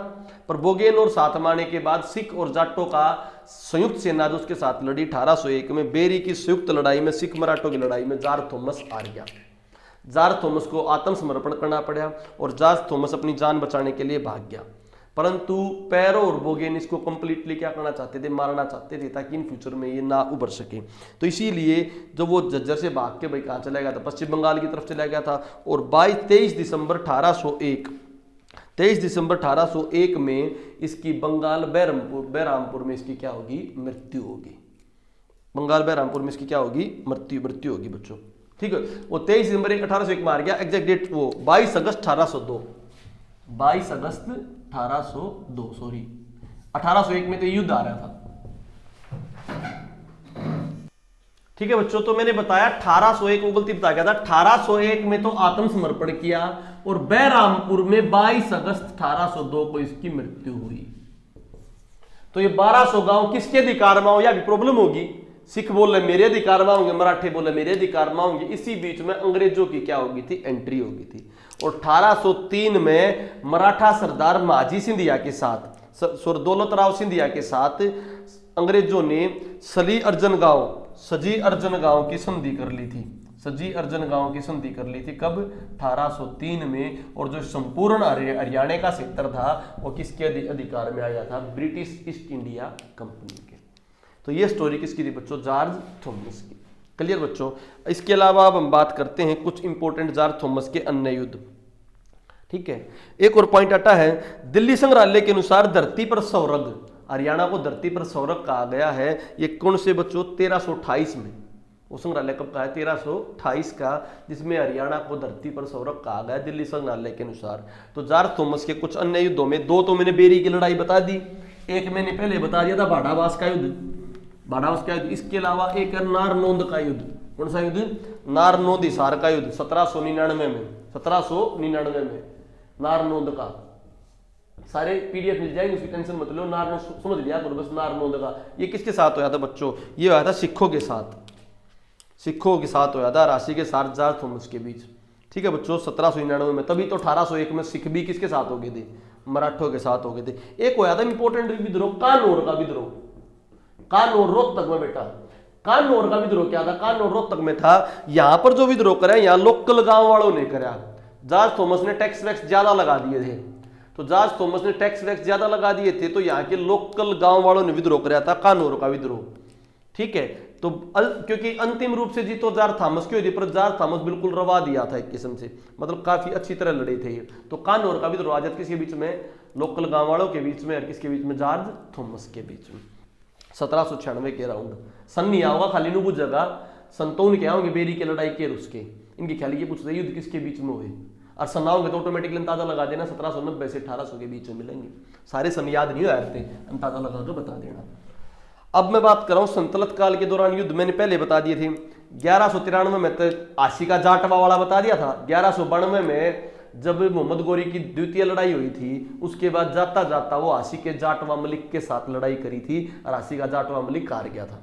पर बोगेन और साथ माने के बाद सिख और जाटों का संयुक्त सेना जो उसके साथ लड़ी 1801 में बेरी की संयुक्त लड़ाई में, सिख मराठों की लड़ाई में जॉर्ज थॉमस हार गया। जॉर्ज थॉमस को आत्मसमर्पण करना पड़ा और जॉर्ज थॉमस अपनी जान बचाने के लिए भाग गया। परंतु पैरो और बोगेन इसको कंप्लीटली क्या करना चाहते थे? मारना चाहते थे, ताकि इन फ्यूचर में ये ना उभर सके। तो इसीलिए जब वो झज्जर से भाग के भाई कहाँ चला गया था? पश्चिम बंगाल की तरफ चला गया था। और 23 दिसंबर 1801 में इसकी बंगाल बहरामपुर में इसकी क्या होगी? मृत्यु होगी। बंगाल बहरामपुर में इसकी क्या होगी? मृत्यु होगी बच्चों। ठीक है, वो 23 दिसंबर 1801 मार गया। एग्जैक्ट डेट वो 22 अगस्त 1802, 22 अगस्त 1802 सॉरी 1801 में तो युद्ध आ रहा था। ठीक है बच्चों, तो मैंने बताया 1801 को गलती बता गया था। 1801 में तो आत्मसमर्पण किया और बहरामपुर में 22 अगस्त 1802 को इसकी मृत्यु हुई। तो ये 1200 गांव किसके अधिकार में हो? या भी प्रॉब्लम होगी। सिख बोले मेरे अधिकार में होंगे, मराठे बोले मेरे अधिकार में होंगे। इसी बीच में अंग्रेजों की क्या होगी थी? एंट्री होगी थी। और 1803 में मराठा सरदार महाजी सिंधिया के साथ, दौलत राव सिंधिया के साथ अंग्रेजों ने सजी अर्जन गांव की संधि कर ली थी। कब? 1803 में। और जो संपूर्ण हरियाणा का क्षेत्र था वो किसके अधिकार में आया था? ब्रिटिश ईस्ट इंडिया कंपनी के। तो ये स्टोरी किसकी थी बच्चों? जॉर्ज थॉमस की। क्लियर बच्चों? इसके अलावा अब हम बात करते हैं कुछ इंपॉर्टेंट जॉर्ज थॉमस के अन्य युद्ध। ठीक है, एक और पॉइंट आता है, दिल्ली संग्रहालय के अनुसार धरती पर स्वर्ग, हरियाणा को धरती पर स्वर्ग कहा गया है। ये कौन से बच्चों? 1328 में। वो संग्रहालय कब का है? 1328 का, जिसमें हरियाणा को धरती पर स्वर्ग कहा गया दिल्ली संग्रहालय के अनुसार। तो जॉर्ज थॉमस के कुछ अन्य युद्धों में, दो तो मैंने बेरी की लड़ाई बता दी, एक मैंने पहले बता दिया था भाड़ावास का युद्ध। इसके अलावा एक है नारनौंद का युद्ध। कौन सा युद्ध? नारनौंद हिसार का युद्ध 1799 में नारनौंद का। सारे पीडीएफ मिल जाएंगे, उसकी टेंशन मत लो। नारनौंद समझ लिया करो बस। नारनौंद का ये किसके साथ होया था बच्चों? ये होया था सिखों के साथ होया था, राशि के साथ जॉर्ज थॉमस के बीच। ठीक है बच्चों, 1799 में। तभी तो 1801 में सिख भी किसके साथ हो गए थे? मराठों के साथ हो गए थे। एक होया था इंपोर्टेंट विद्रोह, कानौर का विद्रोह। कानौर रोहतक में बेटा, कानौर का विद्रोह क्या था? कानौर रोहतक में था। यहां पर जो विद्रोह करा यहाँ लोकल गांव वालों ने करा। जॉर्ज थॉमस ने टैक्स वैक्स ज्यादा लगा दिए थे। तो जॉर्ज थॉमस ने टैक्स वैक्स ज्यादा लगा दिए थे, तो यहाँ के लोकल गांव वालों ने विद्रोह कराया था, कानौर का विद्रोह। ठीक है, तो क्योंकि अंतिम रूप से जीतो जॉर्ज थॉमस की हुई, पर जॉर्ज थॉमस बिल्कुल रवा दिया था एक किस्म से, मतलब काफी अच्छी तरह लड़े थे ये। तो कानौर का विद्रोह आज किसके बीच में? लोकल गांव वालों के बीच में, और किसके बीच में? जॉर्ज थॉमस के बीच में। 1796 के अराउंड। सन नहीं आओगा खाली नु बुझेगा, संतों क्या होंगे बेरी के लड़ाई के उसके, इनकी ख्याल ये पूछ रहे युद्ध किसके बीच में हुए, और सन आओगे तो ऑटोमेटिकली अंदाजा लगा देना 1790 से 1800 के बीच में मिलेंगे। सारे सन याद नहीं रहते, अंदाजा लगा कर बता देना। अब मैं बात कर रहा हूं संतलत काल के दौरान युद्ध, मैंने पहले बता दिए थे। 1193 में तो आशी का जाटवा वाला बता दिया था। 1192 में जब मोहम्मद गोरी की द्वितीय लड़ाई हुई थी, उसके बाद जाता जाता वो आशी के जाटवा मलिक के साथ लड़ाई करी थी और आशी का जाटवा मलिक हार गया था।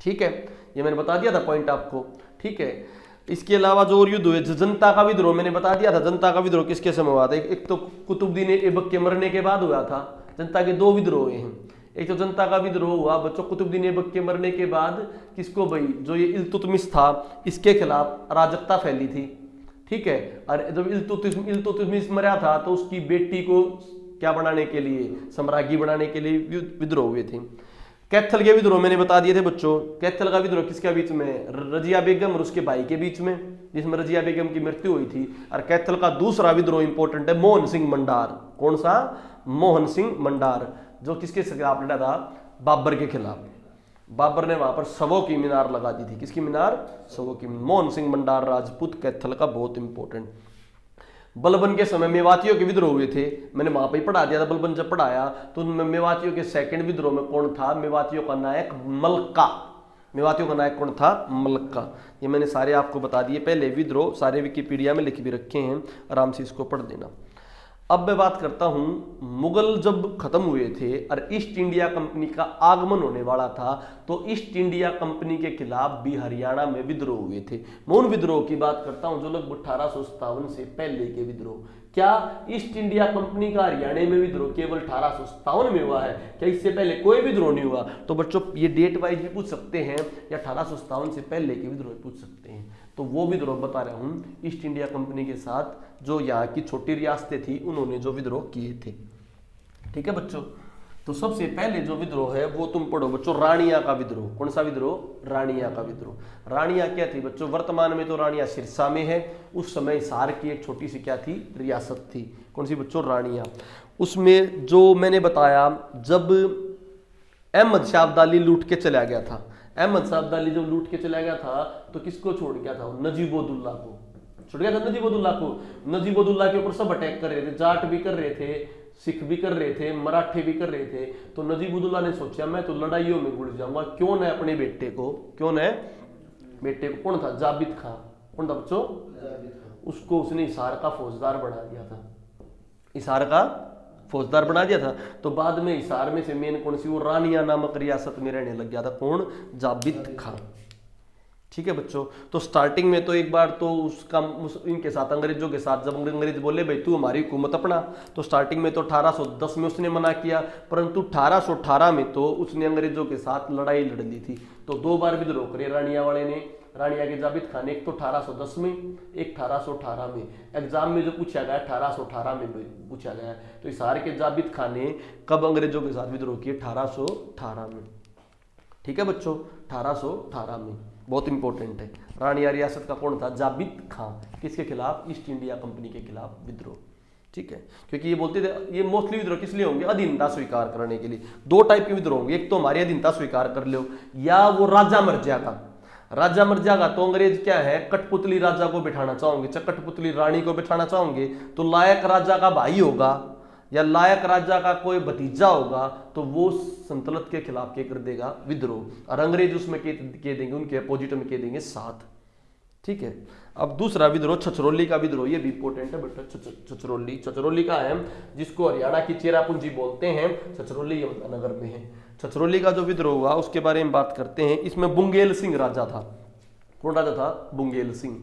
ठीक है, ये मैंने बता दिया था पॉइंट आपको। ठीक है, इसके अलावा जो और युद्ध हुए, जनता का विद्रोह मैंने बता दिया था। जनता का विद्रोह किसके समय हुआ था? एक तो कुतुबुद्दीन ऐबक के मरने के बाद हुआ था। जनता के दो विद्रोह हुए हैं। एक तो जनता का विद्रोह हुआ बच्चों कुतुबुद्दीन ऐबक के मरने के बाद, किसको भाई, जो ये इल्तुतमिश था, इसके खिलाफ अराजकता फैली थी। ठीक है, और जब इल्तुतमिश मरा था तो उसकी बेटी को क्या बनाने के लिए, सम्राज्ञी बनाने के लिए विद्रोह हुए थे। कैथल के विद्रोह मैंने बता दिए थे बच्चों। कैथल का विद्रोह किसके बीच में? रजिया बेगम और उसके भाई के बीच में, जिसमें रजिया बेगम की मृत्यु हुई थी। और कैथल का दूसरा विद्रोह इंपॉर्टेंट है, मोहन सिंह मंडार। कौन सा? मोहन सिंह मंडार, जो किसके खिलाफ लड़ा था? बाबर के खिलाफ। बाबर ने वहां पर शवों की मीनार लगा दी थी। किसकी मीनार? शवों की। मोहन सिंह मंडार राजपूत कैथल का बहुत इंपॉर्टेंट। बलबन के समय मेवातियों के विद्रोह हुए थे, मैंने वहां पर पढ़ा दिया था। बलबन जब पढ़ाया तो मेवातियों के सेकंड विद्रोह में कौन था? मेवातियों का नायक मलका। मेवातियों का नायक कौन था? मलका। ये मैंने सारे आपको बता दिए पहले विद्रोह, सारे विकिपीडिया में लिख भी रखे हैं, आराम से इसको पढ़ देना। अब मैं बात करता हूं, मुगल जब खत्म हुए थे और ईस्ट इंडिया कंपनी का आगमन होने वाला था, तो ईस्ट इंडिया कंपनी के खिलाफ भी हरियाणा में विद्रोह हुए थे। मैं उन विद्रोह की बात करता हूं जो लगभग 1857 से पहले के विद्रोह। क्या ईस्ट इंडिया कंपनी का हरियाणा में विद्रोह केवल 1857 में हुआ है? क्या इससे पहले कोई विद्रोह नहीं हुआ? तो बच्चों ये डेट वाइज भी पूछ सकते हैं या 1857 से पहले के विद्रोह पूछ सकते हैं। तो वो विद्रोह बता रहा हूं, ईस्ट इंडिया कंपनी के साथ जो यहाँ की छोटी रियासतें थी उन्होंने जो विद्रोह किए थे। ठीक है बच्चों, तो सबसे पहले जो विद्रोह है वो तुम पढ़ो बच्चों, रानिया का विद्रोह। कौन सा विद्रोह? रानिया का विद्रोह। रानिया क्या थी बच्चों? वर्तमान में तो रानिया सिरसा में है, उस समय हिसार की एक छोटी सी क्या थी? रियासत थी। कौन सी बच्चों? रानिया। उसमें जो मैंने बताया, जब अहमद शाह अब्दाली लूट के चला गया था, अहमद शाह अब्दाली जब लूट के चला गया था तो किसको छोड़ गया था? नजीबुद्दौला को छोड़ गया था। नजीबुद्दौला को, नजीबुद्दौला के ऊपर सब अटैक कर रहे थे, जाट भी कर रहे थे, सिख भी कर रहे थे, मराठे भी कर रहे थे। तो नजीबुद्दौला ने सोचा मैं तो लड़ाइयों में घुल जाऊंगा, क्यों न अपने बेटे को, क्यों न बेटे को, कौन था? जाबित खां। कौन था बच्चों? उसको उसने हिसार का फौजदार बना दिया था। हिसार का फौजदार बना दिया था। तो बाद में हिसार में से मेन कौन सी? वो रानिया नामक रियासत में रहने लग गया था। कौन? जाबित खां। ठीक है बच्चों, तो स्टार्टिंग में तो एक बार तो उसका इनके साथ, अंग्रेजों के साथ, जब अंग्रेज बोले भाई तू हमारी हुकूमत अपना, तो स्टार्टिंग में तो 1810 में उसने मना किया, परंतु 1818 में तो उसने अंग्रेजों के साथ लड़ाई लड़ ली थी। तो दो बार विद्रोह करे रानिया वाले ने, रानिया के जाबित खान ने, एक तो 1810 में, एक 1818 में। एग्जाम में जो पूछा गया 1818 में पूछा गया। तो हिसार के जाबित खान ने कब अंग्रेजों के साथ विद्रोह किए? 1818 में। ठीक है बच्चों, 1818 में। बहुत इंपॉर्टेंट है। रानिया रियासत का कौन था? जाबित खां। किसके खिलाफ? ईस्ट इंडिया कंपनी के खिलाफ विद्रोह। ठीक है, क्योंकि ये बोलते थे, ये मोस्टली विद्रोह किस लिए होंगे? अधीनता स्वीकार करने के लिए। दो टाइप के विद्रोह होंगे, एक तो हमारी अधीनता स्वीकार कर लो, या वो राजा मर जाएगा। राजा मर जाएगा तो अंग्रेज क्या है? कठपुतली राजा को बिठाना चाहोगे, कठपुतली रानी को बिठाना चाहोगे, तो लायक राजा का भाई होगा या लायक राजा का कोई भतीजा होगा, तो वो संतलत के खिलाफ क्या कर देगा? विद्रोह। और अंग्रेज उसमें कह देंगे, उनके अपोजिट में कह देंगे साथ। ठीक है, अब दूसरा विद्रोह छछरौली का विद्रोह, ये भी इंपॉर्टेंट है बेटा। छछरौली, छछरौली का है जिसको हरियाणा की चेरापूंजी बोलते हैं, छछरौली यमुनानगर में है। छछरौली का जो विद्रोह हुआ उसके बारे में बात करते हैं। इसमें बुंगेल सिंह राजा था। कौन राजा था? बुंगेल सिंह।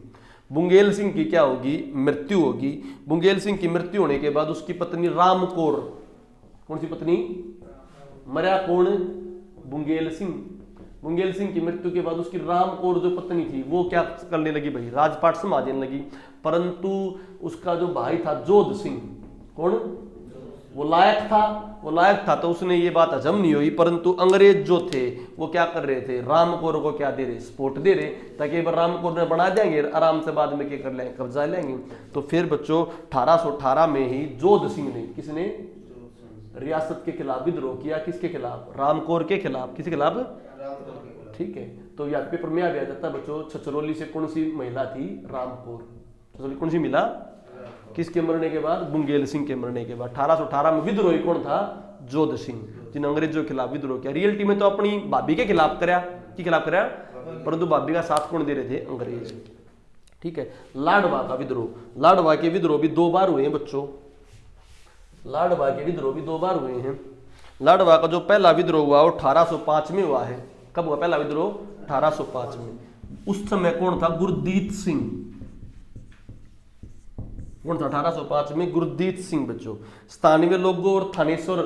बुंगेल सिंह की क्या होगी? मृत्यु होगी। बुंगेल सिंह की मृत्यु होने के बाद उसकी पत्नी रामकौर, कौन सी पत्नी? मरा कौन? बुंगेल सिंह। बुंगेल सिंह की मृत्यु के बाद उसकी रामकौर जो पत्नी थी वो क्या करने लगी भाई? राजपाट संभालने लगी। परंतु उसका जो भाई था जोध सिंह, कौन? वो लायक था, तो उसने ये बात हजम नहीं हुई। परंतु अंग्रेज जो थे वो क्या कर रहे थे? रामकौर को क्या दे रहे? सपोर्ट दे रहे, ताकि रामकौर ने बना देंगे, आराम से बाद में क्या कर लेंगे? कब्जा लेंगे। तो फिर बच्चों 1818 में ही जोध सिंह ने, किसने? रियासत के खिलाफ विद्रोह किया। किसके खिलाफ? रामकौर के खिलाफ। किसके खिलाफ? ठीक है, तो याद पेपर में आ गया जाता बच्चों, छछरौली से कौन सी महिला थी? रामकौर। छछरौली कौन सी मिला? किसके मरने के बाद? बुंगेल सिंह के मरने के बाद। 1818 में विद्रोही कौन था? जोध सिंह, जिन अंग्रेजों के खिलाफ विद्रोह किया। रियलिटी में तो अपनी भाभी के खिलाफ कराया, की खिलाफ कराया, परंतु भाभी का साथ कौन दे रहे थे? अंग्रेज। ठीक है, लाडवा का विद्रोह। लाडवा के विद्रोह भी 2 बार हुए हैं बच्चों। लाडवा के विद्रोह भी 2 बार हुए हैं। लाडवा का जो पहला विद्रोह हुआ वो 1805 में हुआ है। कब हुआ पहला विद्रोह? 1805 में। उस समय कौन था? गुरदीत सिंह। कौन था 1805 में? गुरदीत सिंह बच्चों। स्थानीय लोगों और थानेश्वर,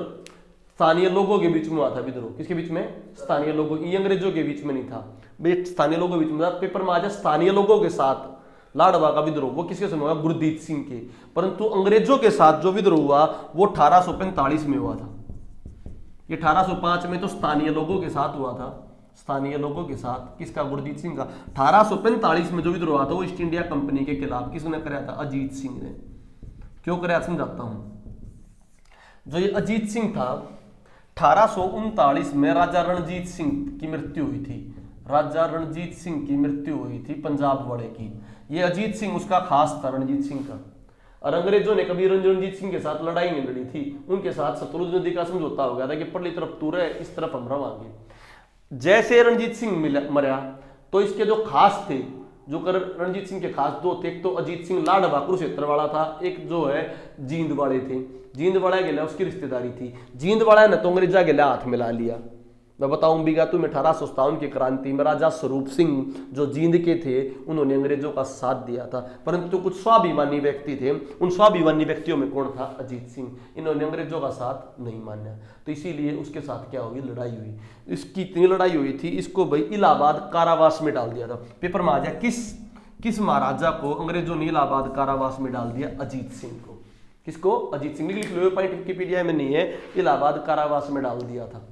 स्थानीय लोगों के बीच में हुआ था विद्रोह। किसके बीच में? स्थानीय लोगों, ये अंग्रेजों के बीच में नहीं था, स्थानीय लोगों के बीच में था। पेपर में आ जाए स्थानीय लोगों के साथ लाडवा का विद्रोह, वो किसके समय हुआ? गुरदीत सिंह के। परंतु अंग्रेजों के साथ जो विद्रोह हुआ वो 1845 में हुआ था। ये 1805 में तो स्थानीय लोगों के साथ हुआ था, स्थानीय लोगों के साथ। किसका? गुरदीत सिंह का। 1845 में जो विद्रोह हुआ था वो ईस्ट इंडिया कंपनी के खिलाफ। किसने कराया था? अजीत सिंह ने। क्यों कराया समझाता हूं। जो ये अजीत सिंह था, 1839 में राजा रणजीत सिंह की मृत्यु हुई थी। राजा रणजीत सिंह की मृत्यु हुई थी पंजाब वाले की। ये अजीत सिंह उसका खास था, रणजीत सिंह का। और अंग्रेजों ने कभी रणजीत सिंह के साथ लड़ाई नहीं लड़ी थी। उनके साथ सतलुज नदी का समझौता हो गया था कि पड़ली तरफ तू रहे, इस तरफ हम रवांगे। जैसे रणजीत सिंह मरा तो इसके जो खास थे, जो कर रणजीत सिंह के खास 2 थे, एक तो अजीत सिंह लाडवा कुरुक्षेत्र वाला था, एक जो है जींद वाले थे। जींद वाला गेला उसकी रिश्तेदारी थी। जींद वाला ने तो अंग्रेजा गेला हाथ मिला लिया। मैं बताऊं भी तुम्हें 1857 की क्रांति में राजा स्वरूप सिंह जो जींद के थे उन्होंने अंग्रेजों का साथ दिया था, परंतु कुछ स्वाभिमानी व्यक्ति थे। उन स्वाभिमानी व्यक्तियों में कौन था? अजीत सिंह। इन्होंने अंग्रेजों का साथ नहीं माना, तो इसीलिए उसके साथ क्या हुई? लड़ाई हुई। इसकी इतनी लड़ाई हुई थी, इसको भाई इलाहाबाद कारावास में डाल दिया था। पेपर में आ जाए किस महाराजा को अंग्रेजों ने इलाहाबाद कारावास में डाल दिया? अजीत सिंह को। किसको? अजीत सिंह। लिख लो, पॉइंट विकिपीडिया में नहीं है, इलाहाबाद कारावास में डाल दिया था।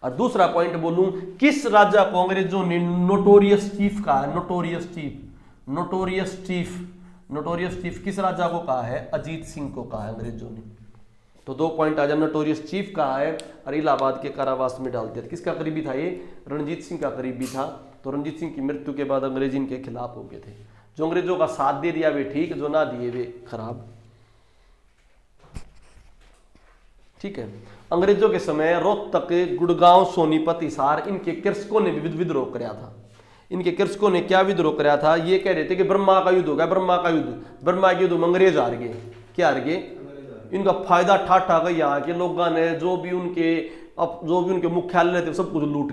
और दूसरा पॉइंट बोलूं, किस राजा को अंग्रेजों ने नोटोरियस चीफ कहा है? Notorious chief. Notorious chief, notorious chief किस राजा को कहा है? अजीत सिंह को कहा है अंग्रेजों ने। तो 2 पॉइंट आ जाए, नोटोरियस चीफ कहा है और इलाहाबाद के कारावास में डाल दिया। किसका करीबी था ये? रणजीत सिंह का करीबी था। तो रणजीत सिंह की मृत्यु के बाद अंग्रेज इनके खिलाफ हो गए थे। जो अंग्रेजों का साथ दे दिया वे ठीक, जो ना दिए वे खराब। ठीक है, अंग्रेजों के समय रोहतक, गुड़गांव, सोनीपत, हिसार, इनके कृषकों ने विद्रोह कराया था। इनके कृषकों ने क्या विद्रोह कराया था? ये कह रहे थे कि ब्रह्मा का युद्ध होगा, ब्रह्मा का युद्ध। ब्रह्मा के युद्ध में अंग्रेज हार गए। क्या हार गए? इनका फायदा ठाठा गया। यहाँ के लोगों ने जो भी उनके मुख्यालय थे सब कुछ लूट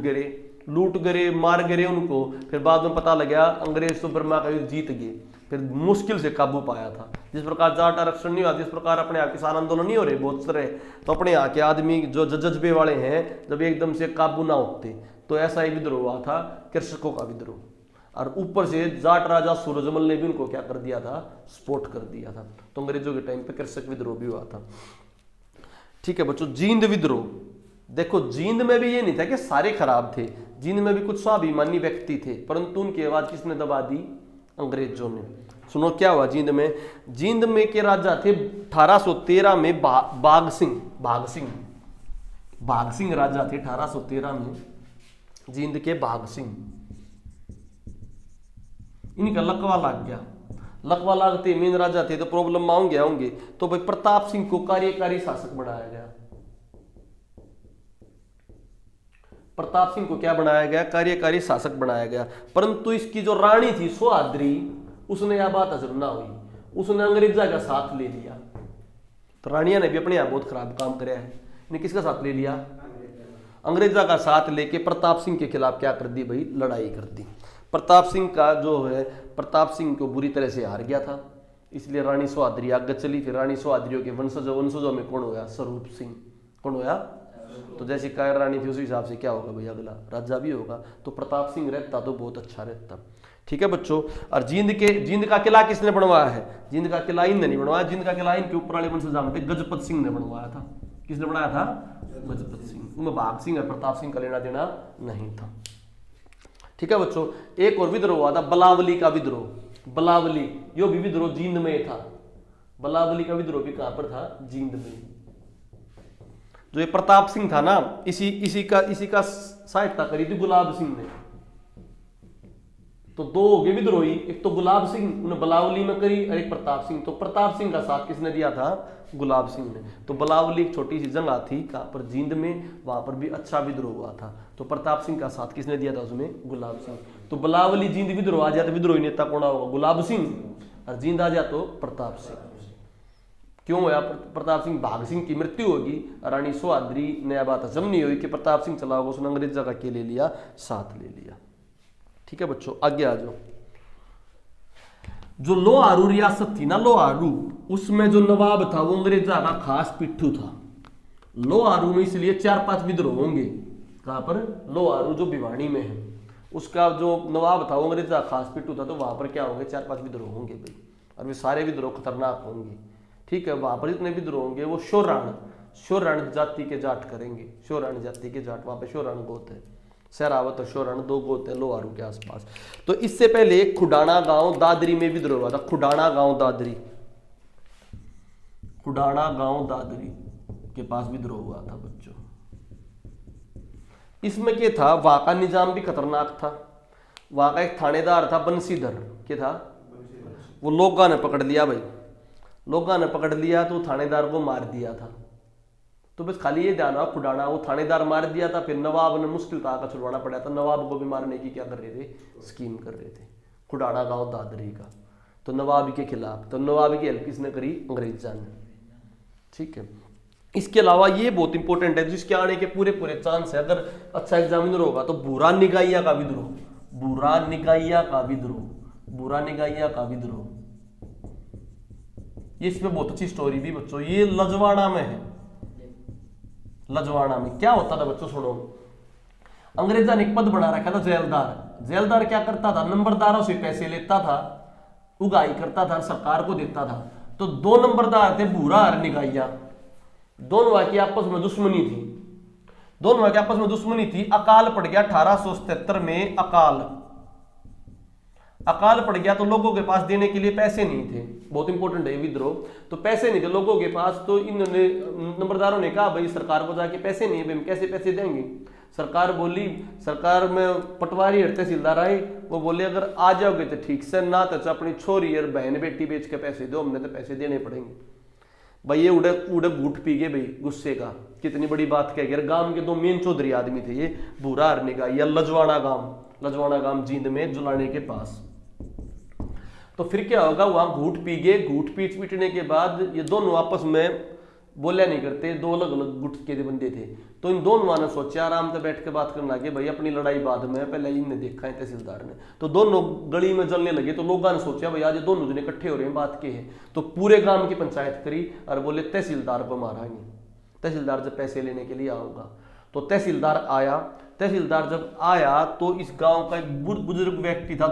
गए, मार गए उनको। फिर बाद में पता लगा अंग्रेज तो ब्रह्मा का युद्ध जीत गए। फिर मुश्किल से काबू पाया था। जिस प्रकार जाट आरक्षण नहीं हुआ, जिस प्रकार अपने यहाँ किसान आंदोलन नहीं हो रहे बहुत सारे, तो अपने यहाँ के आदमी जो जज्बे वाले हैं जब एकदम से काबू ना होते, तो ऐसा ही विद्रोह हुआ था, कृषकों का विद्रोह। और ऊपर से जाट राजा सूरजमल ने भी उनको क्या कर दिया था? सपोर्ट कर दिया था। तो अंग्रेजों के टाइम पे कृषक विद्रोह भी हुआ था। ठीक है बच्चों, जींद विद्रोह। देखो जींद में भी ये नहीं था कि सारे खराब थे, जींद में भी कुछ स्वाभिमानी व्यक्ति थे, परंतु उनकी आवाज किसने दबा दी? अंग्रेजों ने। सुनो क्या हुआ जींद में। जींद में के राजा थे 1813 में बाघ सिंह राजा थे 1813 में, जींद के बाघ सिंह। इनका लकवा लग गया। लकवा लगते मेन राजा थे तो प्रॉब्लम होंगे। तो भाई प्रताप सिंह को कार्यकारी शासक बनाया गया। प्रताप सिंह को क्या बनाया गया? कार्यकारी शासक बनाया गया। परंतु इसकी जो रानी थी सुहाद्री, उसने यह बात हजर ना हुई, उसने अंग्रेजा का साथ ले लिया। तो रानिया ने भी अपने यहाँ बहुत खराब काम कराया है। इन्हें किसका साथ ले लिया? अंग्रेजा का साथ लेके प्रताप सिंह के खिलाफ क्या कर दी भाई? लड़ाई कर दी। प्रताप सिंह का जो है, प्रताप सिंह को बुरी तरह से हार गया था, इसलिए रानी सुहाद्री आगे चली। फिर रानी सुहाद्रियों के वंशजों में कौन होया? स्वरूप सिंह। कौन होया? तो जैसी कायर रानी थी उसी हिसाब से क्या होगा भाई? अगला राजा भी होगा। तो प्रताप सिंह रहता तो बहुत अच्छा रहता। ठीक है बच्चों। और जींद का किला किसने बनवाया है? जींद का किला इनने नहीं बनवाया। जींद का किला इनके ऊपर वाले वंशज थे, गजपत सिंह ने बनवाया था। किसने बनाया था? गजपत सिंह। उनमें बाघ सिंह और प्रताप सिंह का लेना देना नहीं था। ठीक है बच्चों, एक और विद्रोह हुआ था, बलावली का विद्रोह। बलावली यो भी विद्रोह जींद में था। बलावली का विद्रोह भी कहां पर था? जींद में। जो ये प्रताप सिंह था ना, इसी का सहायता करी थी गुलाब सिंह ने। तो दो हो गए विद्रोही, एक तो गुलाब सिंह उन्हें बलावली में करी और एक प्रताप सिंह। तो प्रताप सिंह का साथ किसने दिया था? गुलाब सिंह ने। तो बलावली एक छोटी सी जंग थी कहां पर? जींद में, वहां पर भी अच्छा विद्रोह हुआ था। तो प्रताप सिंह का साथ किसने दिया था उसमें? गुलाब सिंह। तो बलावली जींद विद्रोह आ जाए तो विद्रोही नेता कौन होगा? गुलाब सिंह। और जींद आ जाए तो प्रताप सिंह। क्यों हुआ? प्रताप सिंह भाग सिंह की मृत्यु होगी, रानी सुहाद्री नया बात हजम नहीं हुई कि प्रताप सिंह चला होगा, उसने अंग्रेजा का के ले लिया, साथ ले लिया। ठीक है बच्चों, आगे आ जाओ। जो लोहारू रियासत थी ना, लोहारू, उसमें जो नवाब था वो अंग्रेजा का खास पिट्ठू था। लोहारू में इसलिए 4-5 विद्रोह होंगे। कहां पर? लोहारू जो भिवानी में है, उसका जो नवाब था वो अंग्रेजा खास पिट्ठू था। तो वहां पर क्या होंगे? 4-5 विद्रोह होंगे भाई, और वे सारे विद्रोह खतरनाक होंगे। ठीक है, वहां पर जितने विद्रोह होंगे वो शोराण जाति के जाट करेंगे। शोराण जाति के जाट, वहां पर शोराण गोत है, सहरावत और शोराण 2 गोत है लोहारू के आसपास। तो इससे पहले खुडाना गांव दादरी में विद्रोह हुआ था। खुडाना गांव दादरी के पास विद्रोह हुआ था बच्चों। इसमें क्या था? वहां का निजाम भी खतरनाक था। वहां का एक थानेदार था बंसीधर। क्या था? वो लोगा ने पकड़ लिया भाई, लोगा ने पकड़ लिया तो थानेदार को मार दिया था। तो बस खाली ये ध्यान रखो, खुडाना वो थानेदार मार दिया था, फिर नवाब ने मुश्किल ताका छुड़वाना पड़ा था। नवाब को भी मारने की क्या कर रहे थे? स्कीम कर रहे थे। खुडाना गांव दादरी का, तो नवाब के खिलाफ। तो नवाब की हेल्प किसने करी? अंग्रेजा ने। ठीक है, इसके अलावा ये बहुत इंपॉर्टेंट है, जिसके आने के पूरे चांस है अगर अच्छा एग्जामिनर होगा। तो बुरा निगाहिया का विद्रोह, ये इसमें बहुत अच्छी स्टोरी भी बच्चों। ये लजवाड़ा में है। लजवाड़ा में क्या होता था बच्चों? सुनो, अंग्रेजा ने एक पद बना रखा था जेलदार। जेलदार क्या करता था? नंबरदारों से पैसे लेता था, उगाई करता था, सरकार को देता था। तो 2 नंबरदार थे, भूरा और निगाहिया। दोनों की आपस में दुश्मनी थी। अकाल पड़ गया 1877 में। अकाल पड़ गया तो लोगों के पास देने के लिए पैसे नहीं थे। बहुत इंपॉर्टेंट है विद्रोह। तो पैसे नहीं थे लोगों के पास, तो इन्होंने नंबरदारों ने कहा भाई सरकार को जाके पैसे नहीं है, हम कैसे पैसे देंगे? सरकार बोली, सरकार में पटवारी और तहसीलदार आए, वो बोले अगर आ जाओगे तो ठीक से, ना तो अपनी छोरी और बहन बेटी बेच के पैसे दो, हमने तो पैसे देने पड़ेंगे। भाई ये उड़े घूट पी गए भाई गुस्से का। कितनी बड़ी बात कह गया। गांव के 2 मेन चौधरी आदमी थे ये, भूरा हरने का या लजवाड़ा गांव जींद में जुलाने के पास। तो फिर क्या होगा? वहां घूट पी गए। घूट पीटने के बाद ये दोनों आपस में बोलिया नहीं करते, 2 अलग अलग गुट के बंदे थे। तो इन दोनों ने सोचा, आराम से बैठ के बात करने लगे, भाई अपनी लड़ाई बाद में, पहले इनने देखा है तहसीलदार ने। तो दोनों गली में जलने लगे। तो लोगों ने सोचा भाई आज ये दोनों जने इकट्ठे हो रहे हैं, बात के है। तो पूरे ग्राम की पंचायत करी और बोले तहसीलदार को मारेंगे। तहसीलदार जब पैसे लेने के लिए आऊंगा। तो तहसीलदार आया। तहसीलदार जब आया तो इस गाँव का एक बुजुर्ग व्यक्ति था,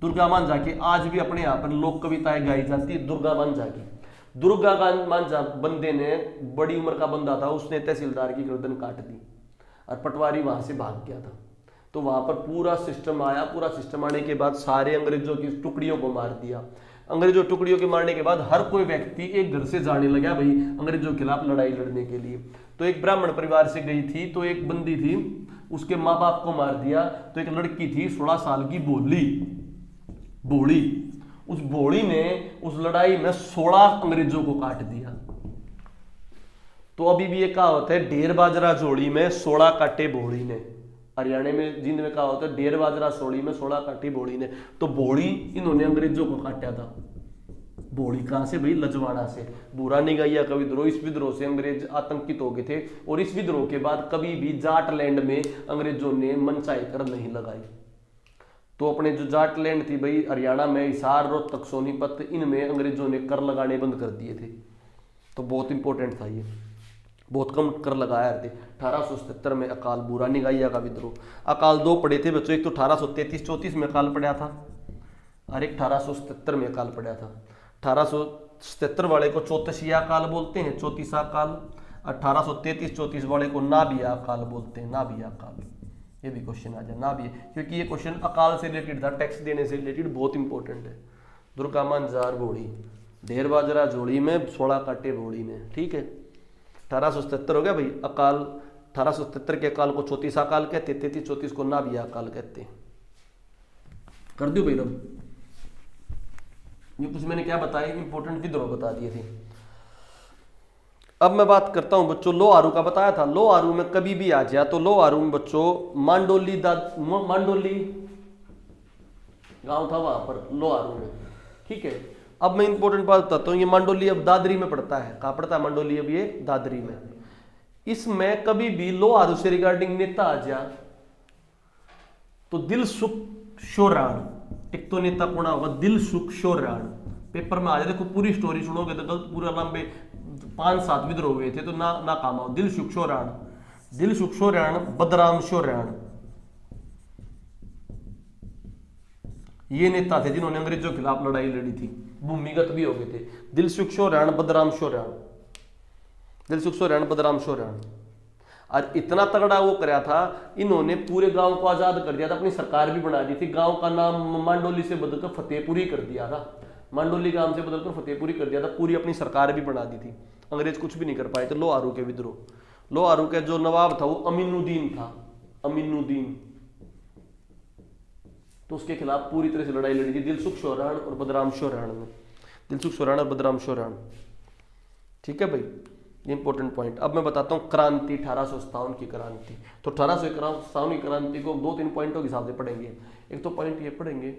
दुर्गा मांझा की आज भी अपने यहाँ पर लोक कविताएं गाई जाती है दुर्गा मांझा बंदे ने, बड़ी उम्र का बंदा था, उसने तहसीलदार की गर्दन काट दी और पटवारी वहां से भाग गया था। तो वहां पर पूरा सिस्टम आया। पूरा सिस्टम आने के बाद सारे अंग्रेजों की टुकड़ियों को मार दिया। अंग्रेजों टुकड़ियों के मारने के बाद हर कोई व्यक्ति एक घर से जाने लगा भाई अंग्रेजों के खिलाफ लड़ाई लड़ने के लिए। तो एक ब्राह्मण परिवार से गई थी, तो एक बंदी थी, उसके माँ बाप को मार दिया। तो एक लड़की थी 16 साल की, भोली, उस भोली ने उस लड़ाई में 16 अंग्रेजों को काट दिया। तो अभी भी ये कहावत है, ढेर बाजरा जोड़ी में 16 काटे भोली ने। हरियाणा में, जींद में कहावत है, ढेर बाजरा सोड़ी में 16 काटे भोली ने। तो भोली इन्होंने अंग्रेजों को काटा था। भोली कहां से भाई? लजवाड़ा से। बुरा निगाहिया का विद्रोह, इस विद्रोह से अंग्रेज आतंकित हो गए थे। और इस विद्रोह के बाद कभी भी जाट लैंड में अंग्रेजों ने मनचाही कर नहीं लगाई। तो अपने जो जाट लैंड थी भाई हरियाणा में, हिसार, रोहतक, सोनीपत, इनमें अंग्रेजों ने कर लगाने बंद कर दिए थे। तो बहुत इंपॉर्टेंट था ये, बहुत कम कर लगाया थे। 1877 में अकाल, बुरा निगाहिया का विद्रोह। अकाल 2 पड़े थे बच्चों, एक तो 1833-34 में अकाल पड़ा था और एक 1877 में अकाल पड़ा था। 1877 वाले को चौतसिया अकाल बोलते हैं, चौतीसा अकाल। 1833-34 वाले को नाबिया अकाल बोलते हैं, नाबिया अकाल। ये भी क्वेश्चन आ जाए ना भी, क्योंकि ये क्वेश्चन अकाल से रिलेटेड था, टैक्स देने से रिलेटेड, बहुत इंपॉर्टेंट है। दुर्गा मांझा भोड़ी, ढेर बाजरा जोड़ी में 16 काटे भोड़ी ने। ठीक है, 1877 हो गया भाई। अकाल 1877 के अकाल को 34 अकाल कहते, 33-34 को नाभिया अकाल कहते। कर दो भाई रब, ये कुछ मैंने क्या बताया, इंपॉर्टेंट विद्रोह बता दिए थे। अब मैं बात करता हूं बच्चों, लो आरू का बताया था। लो आरू में कभी भी आ जाए तो लो आरू में बच्चों मांडोली मांडोली गांव था वहां पर लो आरू में, ठीक है। अब मैं इंपॉर्टेंट बात बताता हूं, ये मांडोली अब दादरी में पड़ता है। कहां पड़ता है मांडोली? अब ये दादरी में। इसमें कभी भी लो आरू से रिगार्डिंग नेता आ जाए तो दिलसुख शोराण, एक तो नेता कौन होगा? दिलसुख शोराण। पेपर में आ जाए, देखो पूरी स्टोरी सुनोगे तो गलत, पूरा लंबे 5-7 विद्रोह हुए थे तो ना काम आओ। दिलसुख शोराण, दिलसुख शोराण, बदराम शोराण, ये नेता थे जिन्होंने अंग्रेजों के खिलाफ लड़ाई लड़ी थी, भूमिगत भी हो गए थे। दिलसुख शोराण, बदराम शोराण, दिलसुख शोराण, बदराम शोराण। और इतना तगड़ा वो कराया था इन्होंने, पूरे गांव को आजाद कर दिया था, अपनी सरकार भी बना दी थी। गांव का नाम मांडोली से बदलकर फतेहपुरी कर दिया था, मांडोली गांव से बदलकर फतेहपुरी कर दिया था। पूरी अपनी सरकार भी बना दी थी, अंग्रेज कुछ भी नहीं कर पाए थे। लो आरू के विद्रोह, लो आरू के जो नवाब था वो अमीनुद्दीन था, अमीनुद्दीन, तो उसके खिलाफ पूरी तरह से लड़ाई लड़ी थी दिलसुख शोराण और बदराम शोराण में, दिलसुख शोराण और बदराम शोराण, ठीक है भाई, इंपॉर्टेंट पॉइंट। अब मैं बताता हूं क्रांति, 1857 की क्रांति। तो 1857 की क्रांति को 2-3 पॉइंटों के हिसाब से पढ़ेंगे। एक तो पॉइंट ये पढ़ेंगे